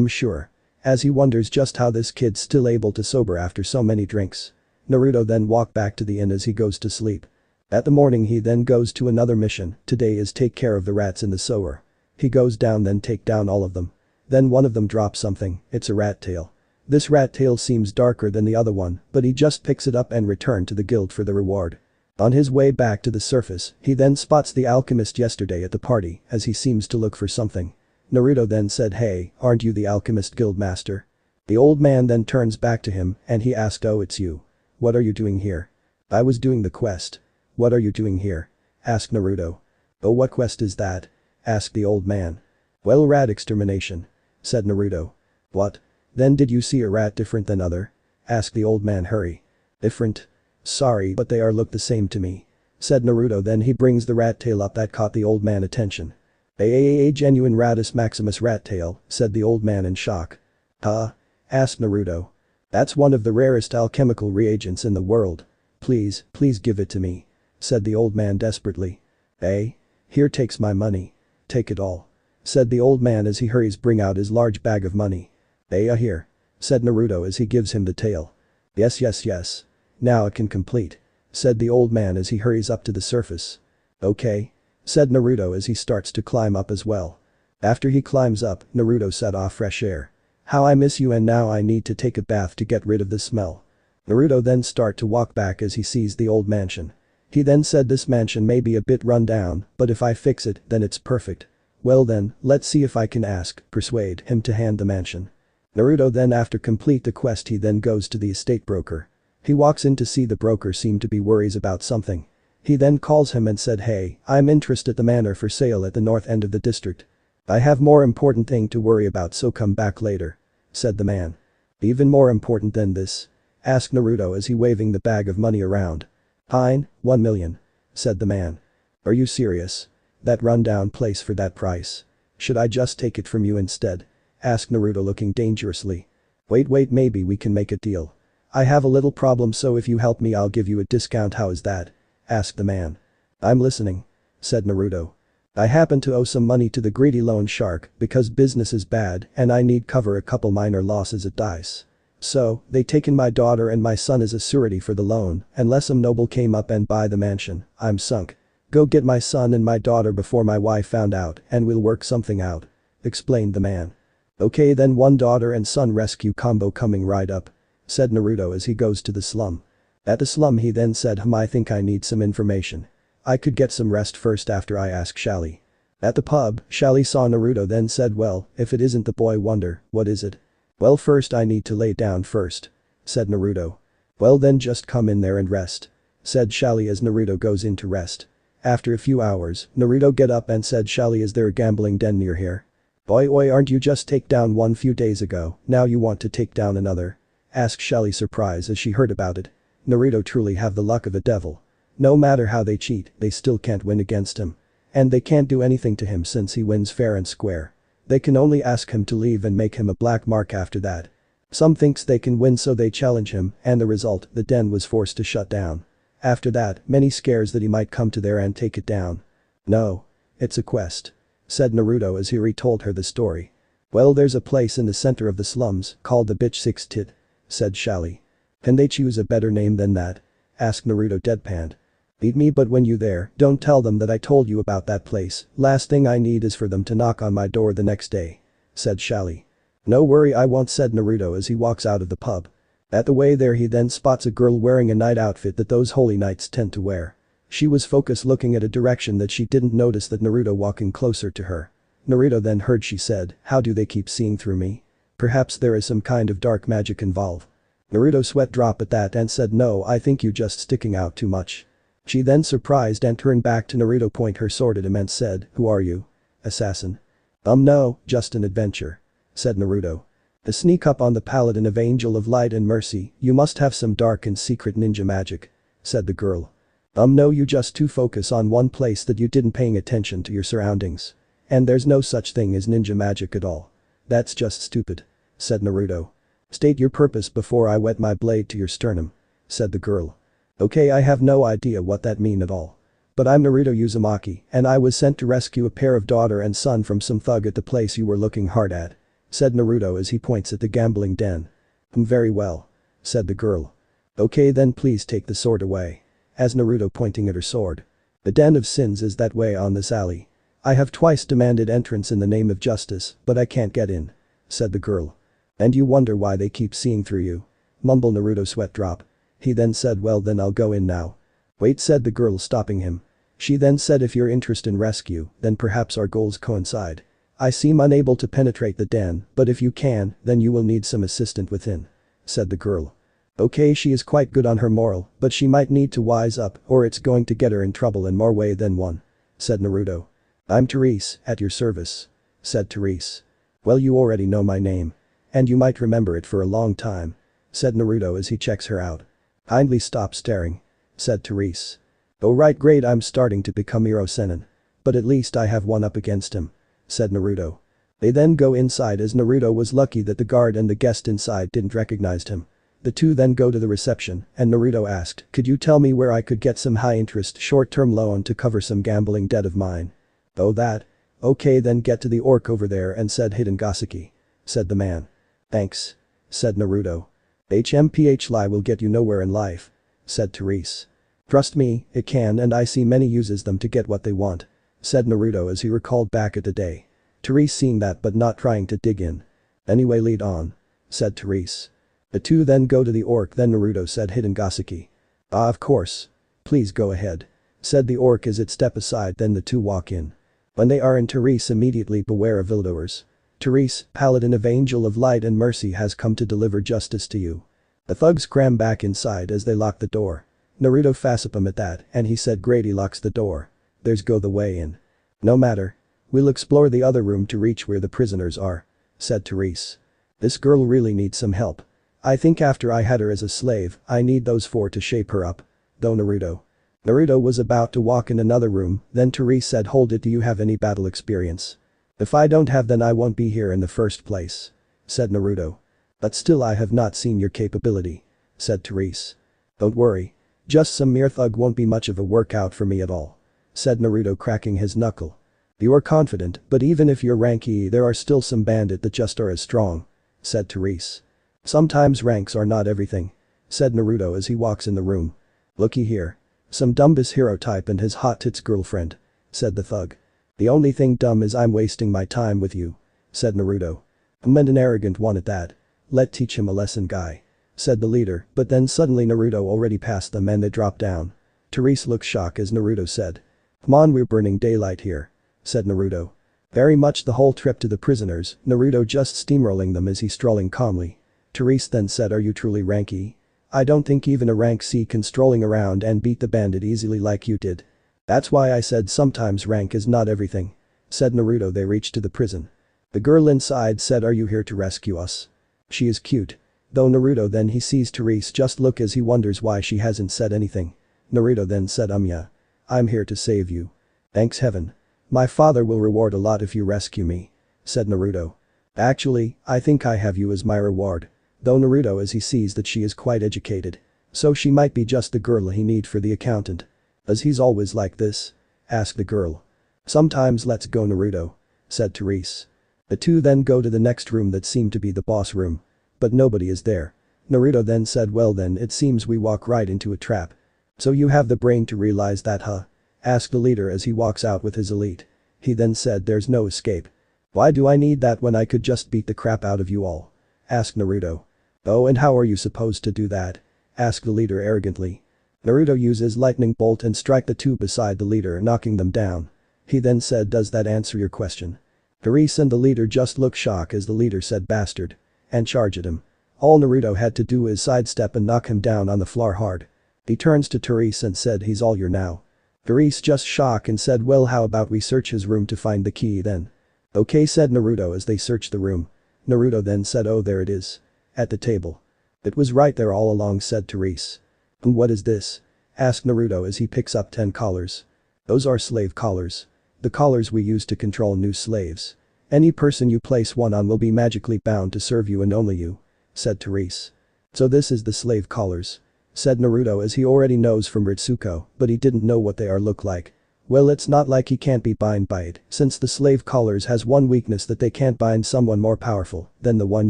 Sure. As he wonders just how this kid's still able to sober after so many drinks. Naruto then walk back to the inn as he goes to sleep. At the morning he then goes to another mission, today is take care of the rats in the sewer. He goes down then take down all of them. Then one of them drops something, it's a rat tail. This rat tail seems darker than the other one, but he just picks it up and return to the guild for the reward. On his way back to the surface, he then spots the alchemist yesterday at the party as he seems to look for something. Naruto then said hey, aren't you the alchemist guild master? The old man then turns back to him and he asked oh it's you. What are you doing here? I was doing the quest. What are you doing here? Asked Naruto. Oh what quest is that? Asked the old man. Well rat extermination. Said Naruto. What? Then did you see a rat different than other? Asked the old man hurry. Different? Sorry but they are look the same to me. Said Naruto then he brings the rat tail up that caught the old man attention. A genuine Ratus Maximus rat tail, said the old man in shock. Huh? Asked Naruto. That's one of the rarest alchemical reagents in the world. Please give it to me. Said the old man desperately. Here takes my money. Take it all. Said the old man as he hurries bring out his large bag of money. Here. Said Naruto as he gives him the tail. Yes. Now it can complete. Said the old man as he hurries up to the surface. Okay. Said Naruto as he starts to climb up as well. After he climbs up, Naruto set off fresh air. How I miss you and now I need to take a bath to get rid of the smell. Naruto then start to walk back as he sees the old mansion. He then said this mansion may be a bit run down, but if I fix it, then it's perfect. Well then, let's see if I can persuade him to hand the mansion. Naruto then after complete the quest he then goes to the estate broker. He walks in to see the broker seem to be worries about something. He then calls him and said hey, I'm interested the manor for sale at the north end of the district. I have more important thing to worry about so come back later. Said the man. Even more important than this? Asked Naruto as he waving the bag of money around. Fine, 1 million. Said the man. Are you serious? That rundown place for that price? Should I just take it from you instead? Asked Naruto looking dangerously. Wait maybe we can make a deal. I have a little problem so if you help me I'll give you a discount how is that? Asked the man. I'm listening. Said Naruto. I happen to owe some money to the greedy loan shark because business is bad and I need cover a couple minor losses at dice. So, they taken my daughter and my son as a surety for the loan unless some noble came up and buy the mansion, I'm sunk. Go get my son and my daughter before my wife found out and we'll work something out. Explained the man. Okay then one daughter and son rescue combo coming right up. Said Naruto as he goes to the slum. At the slum he then said I think I need some information. I could get some rest first after I ask Shally. At the pub, Shally saw Naruto then said well, if it isn't the boy wonder, what is it? Well first I need to lay down first. Said Naruto. Well then just come in there and rest. Said Shally as Naruto goes in to rest. After a few hours, Naruto get up and said Shally is there a gambling den near here? Boy aren't you just take down one few days ago, now you want to take down another? Asked Shally surprised as she heard about it. Naruto truly have the luck of a devil. No matter how they cheat, they still can't win against him. And they can't do anything to him since he wins fair and square. They can only ask him to leave and make him a black mark after that. Some thinks they can win so they challenge him and the result, the den was forced to shut down. After that, many scares that he might come to there and take it down. No. It's a quest. Said Naruto as he retold her the story. Well, there's a place in the center of the slums called the Bitch Six Tit. Said Shally. Can they choose a better name than that? Asked Naruto deadpanned. Beat me, but when you there, don't tell them that I told you about that place. Last thing I need is for them to knock on my door the next day. Said Shally. No worry, I won't, said Naruto as he walks out of the pub. At the way there he then spots a girl wearing a night outfit that those holy knights tend to wear. She was focused looking at a direction that she didn't notice that Naruto walking closer to her. Naruto then heard she said, how do they keep seeing through me? Perhaps there is some kind of dark magic involved. Naruto sweat drop at that and said, no, I think you just sticking out too much. She then surprised and turned back to Naruto, point her sword at him and said, who are you? Assassin. No, just an adventure. Said Naruto. To sneak up on the paladin of Angel of Light and Mercy, you must have some dark and secret ninja magic. Said the girl. No, you just too focus on one place that you didn't paying attention to your surroundings. And there's no such thing as ninja magic at all. That's just stupid. Said Naruto. State your purpose before I wet my blade to your sternum. Said the girl. Okay, I have no idea what that mean at all. But I'm Naruto Uzumaki and I was sent to rescue a pair of daughter and son from some thug at the place you were looking hard at. Said Naruto as he points at the gambling den. Very well. Said the girl. Okay then please take the sword away. As Naruto pointing at her sword. The den of sins is that way on this alley. I have twice demanded entrance in the name of justice, but I can't get in. Said the girl. And you wonder why they keep seeing through you? Mumble Naruto sweat drop. He then said, well then I'll go in now. Wait, said the girl stopping him. She then said, if you're interested in rescue, then perhaps our goals coincide. I seem unable to penetrate the den, but if you can, then you will need some assistant within. Said the girl. Okay, she is quite good on her moral, but she might need to wise up or it's going to get her in trouble in more way than one. Said Naruto. I'm Therese, at your service. Said Therese. Well, you already know my name. And you might remember it for a long time. Said Naruto as he checks her out. Kindly stop staring. Said Therese. Oh right, great, I'm starting to become Hero Senin. But at least I have one up against him. Said Naruto. They then go inside as Naruto was lucky that the guard and the guest inside didn't recognize him. The two then go to the reception and Naruto asked, could you tell me where I could get some high interest short-term loan to cover some gambling debt of mine? Oh that? Okay then get to the orc over there and said hidden Gaseki. Said the man. Thanks. Said Naruto. HMPH lie will get you nowhere in life. Said Therese. Trust me, it can and I see many uses them to get what they want. Said Naruto as he recalled back at the day. Therese seeing that but not trying to dig in. Anyway, lead on. Said Therese. The two then go to the orc, then Naruto said hidden Gaseki. Ah, of course. Please go ahead. Said the orc as it step aside, then the two walk in. When they are in, Therese immediately beware of evildoers. Therese, paladin of Angel of Light and Mercy, has come to deliver justice to you. The thugs cram back inside as they lock the door. Naruto fassip him at that and he said Grady locks the door. There's go the way in. No matter. We'll explore the other room to reach where the prisoners are. Said Therese. This girl really needs some help. I think after I had her as a slave, I need those four to shape her up. Though Naruto. Naruto was about to walk in another room, then Therese said, hold it, do you have any battle experience? If I don't have, then I won't be here in the first place. Said Naruto. But still I have not seen your capability. Said Therese. Don't worry. Just some mere thug won't be much of a workout for me at all. Said Naruto cracking his knuckle. You are confident, but even if you're rank E there are still some bandit that just are as strong. Said Therese. Sometimes ranks are not everything. Said Naruto as he walks in the room. Looky here. Some dumbus hero type and his hot tits girlfriend. Said the thug. The only thing dumb is I'm wasting my time with you. Said Naruto. And an arrogant one at that. Let teach him a lesson, guy. Said the leader, but then suddenly Naruto already passed them and they dropped down. Therese looked shocked as Naruto said. Come on, we're burning daylight here. Said Naruto. Very much the whole trip to the prisoners, Naruto just steamrolling them as he strolling calmly. Therese then said, are you truly rank E? I don't think even a rank C can strolling around and beat the bandit easily like you did. That's why I said sometimes rank is not everything. Said Naruto. They reached to the prison. The girl inside said, are you here to rescue us? She is cute. Though Naruto then he sees Therese just look as he wonders why she hasn't said anything. Naruto then said, yeah. I'm here to save you. Thanks heaven. My father will reward a lot if you rescue me. said Naruto. Actually, I think I have you as my reward. Though Naruto as he sees that she is quite educated. So she might be just the girl he need for the accountant. As he's always like this? Asked the girl. Sometimes let's go Naruto. Said Therese. The two then go to the next room that seemed to be the boss room. But nobody is there. Naruto then said well then it seems we walk right into a trap. So you have the brain to realize that huh? Asked the leader as he walks out with his elite. He then said there's no escape. Why do I need that when I could just beat the crap out of you all? Asked Naruto. Oh and how are you supposed to do that? Asked the leader arrogantly. Naruto uses lightning bolt and strike the two beside the leader knocking them down. He then said does that answer your question? Therese and the leader just look shocked as the leader said bastard. And charge at him. All Naruto had to do is sidestep and knock him down on the floor hard. He turns to Therese and said he's all your now. Therese just shocked and said well how about we search his room to find the key then. Okay said Naruto as they searched the room. Naruto then said oh there it is. At the table. It was right there all along said Therese. And what is this? Asked Naruto as he picks up 10 collars. Those are slave collars. The collars we use to control new slaves. Any person you place one on will be magically bound to serve you and only you. Said Therese. So this is the slave collars. Said Naruto as he already knows from Ritsuko, but he didn't know what they are look like. Well it's not like he can't be bound by it, since the slave collars has one weakness that they can't bind someone more powerful than the one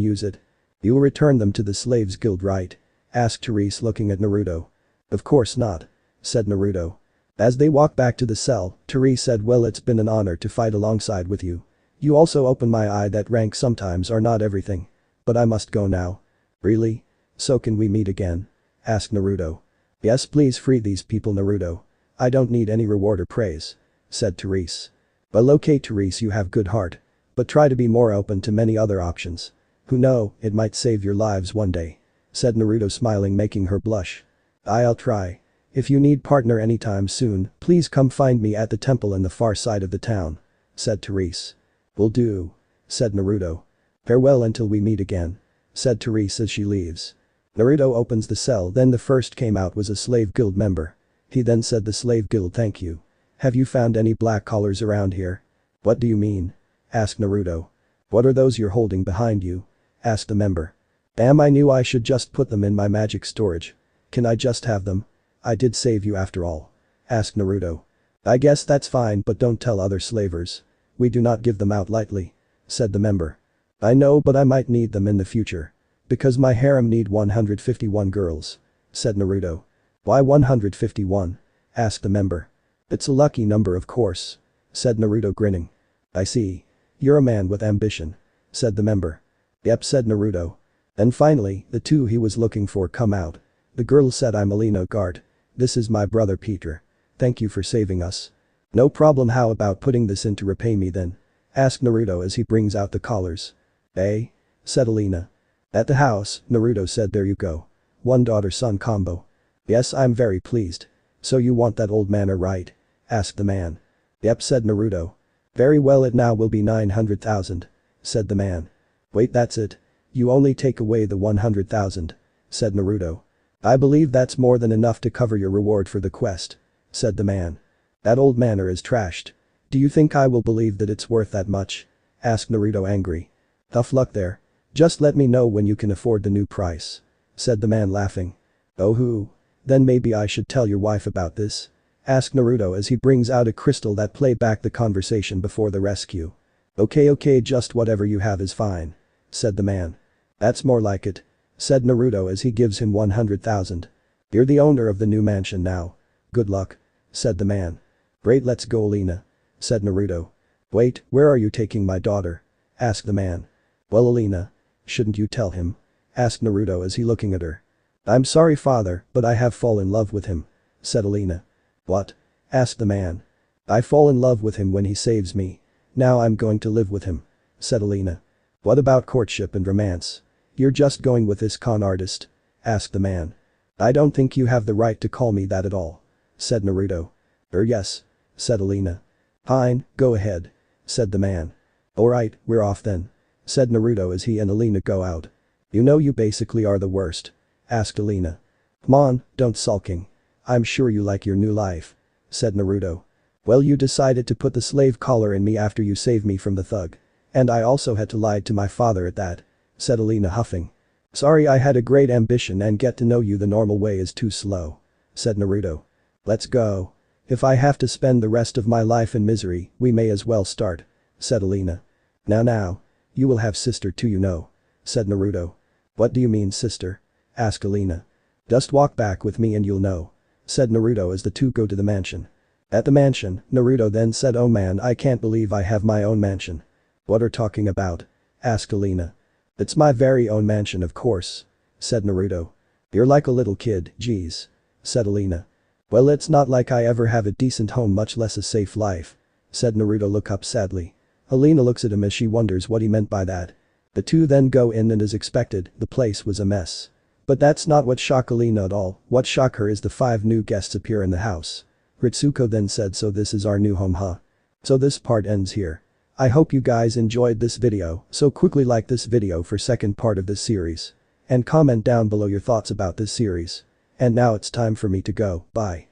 use it. You will return them to the slaves guild right? Asked Therese looking at Naruto. Of course not. Said Naruto. As they walk back to the cell, Therese said well it's been an honor to fight alongside with you. You also opened my eye that rank sometimes are not everything. But I must go now. Really? So can we meet again? Asked Naruto. Yes please free these people Naruto. I don't need any reward or praise. Said Therese. Well okay Therese you have good heart. But try to be more open to many other options. Who know, it might save your lives one day. Said Naruto smiling making her blush. I'll try. If you need partner anytime soon, please come find me at the temple in the far side of the town. Said Therese. Will do. Said Naruto. Farewell until we meet again. Said Therese as she leaves. Naruto opens the cell then the first came out was a slave guild member. He then said the slave guild thank you. Have you found any black collars around here? What do you mean? Asked Naruto. What are those you're holding behind you? Asked the member. Damn I knew I should just put them in my magic storage. Can I just have them? I did save you after all. Asked Naruto. I guess that's fine but don't tell other slavers. We do not give them out lightly. Said the member. I know but I might need them in the future. Because my harem need 151 girls. Said Naruto. Why 151? Asked the member. It's a lucky number of course. Said Naruto grinning. I see. You're a man with ambition. Said the member. Yep said Naruto. Then finally, the two he was looking for come out. The girl said I'm Alina Guard. This is my brother Peter. Thank you for saving us. No problem how about putting this in to repay me then? Asked Naruto as he brings out the collars. Eh? Said Alina. At the house, Naruto said there you go. One daughter-son combo. Yes I'm very pleased. So you want that old manor right? Asked the man. Yep said Naruto. Very well it now will be 900,000. Said the man. Wait that's it? You only take away the 100,000. Said Naruto. I believe that's more than enough to cover your reward for the quest. Said the man. That old manor is trashed. Do you think I will believe that it's worth that much? Asked Naruto angry. Tough luck there. Just let me know when you can afford the new price. Said the man laughing. Oh who? Then maybe I should tell your wife about this? Asked Naruto as he brings out a crystal that play back the conversation before the rescue. Okay just whatever you have is fine. Said the man. That's more like it. Said Naruto as he gives him 100,000. You're the owner of the new mansion now. Good luck. Said the man. Great let's go Alina. Said Naruto. Wait, where are you taking my daughter? Asked the man. Well Alina. Shouldn't you tell him? Asked Naruto as he looking at her. I'm sorry father, but I have fallen in love with him. Said Alina. What? Asked the man. I fall in love with him when he saves me. Now I'm going to live with him. Said Alina. What about courtship and romance? You're just going with this con artist? Asked the man. I don't think you have the right to call me that at all. Said Naruto. Yes. Said Alina. Fine, go ahead. Said the man. Alright, we're off then. Said Naruto as he and Alina go out. You know you basically are the worst. Asked Alina. Come on, don't sulking. I'm sure you like your new life. Said Naruto. Well you decided to put the slave collar in me after you saved me from the thug. And I also had to lie to my father at that," said Alina huffing. "Sorry, I had a great ambition and get to know you the normal way is too slow," said Naruto. "Let's go. If I have to spend the rest of my life in misery, we may as well start," said Alina. Now. You will have sister too, you know," said Naruto. "What do you mean sister?" asked Alina. "Just walk back with me and you'll know," said Naruto as the two go to the mansion. At the mansion, Naruto then said, "Oh man, I can't believe I have my own mansion." "What are talking about?" asked Alina. "It's my very own mansion, of course," said Naruto. "You're like a little kid, geez," said Alina. "Well, it's not like I ever have a decent home, much less a safe life," said Naruto look up sadly. Alina looks at him as she wonders what he meant by that. The two then go in and as expected, the place was a mess. But that's not what shocked Alina at all. What shocked her is the 5 new guests appear in the house. Ritsuko then said, "So this is our new home, huh?" So this part ends here. I hope you guys enjoyed this video, so quickly like this video for second part of this series. And comment down below your thoughts about this series. And now it's time for me to go, bye.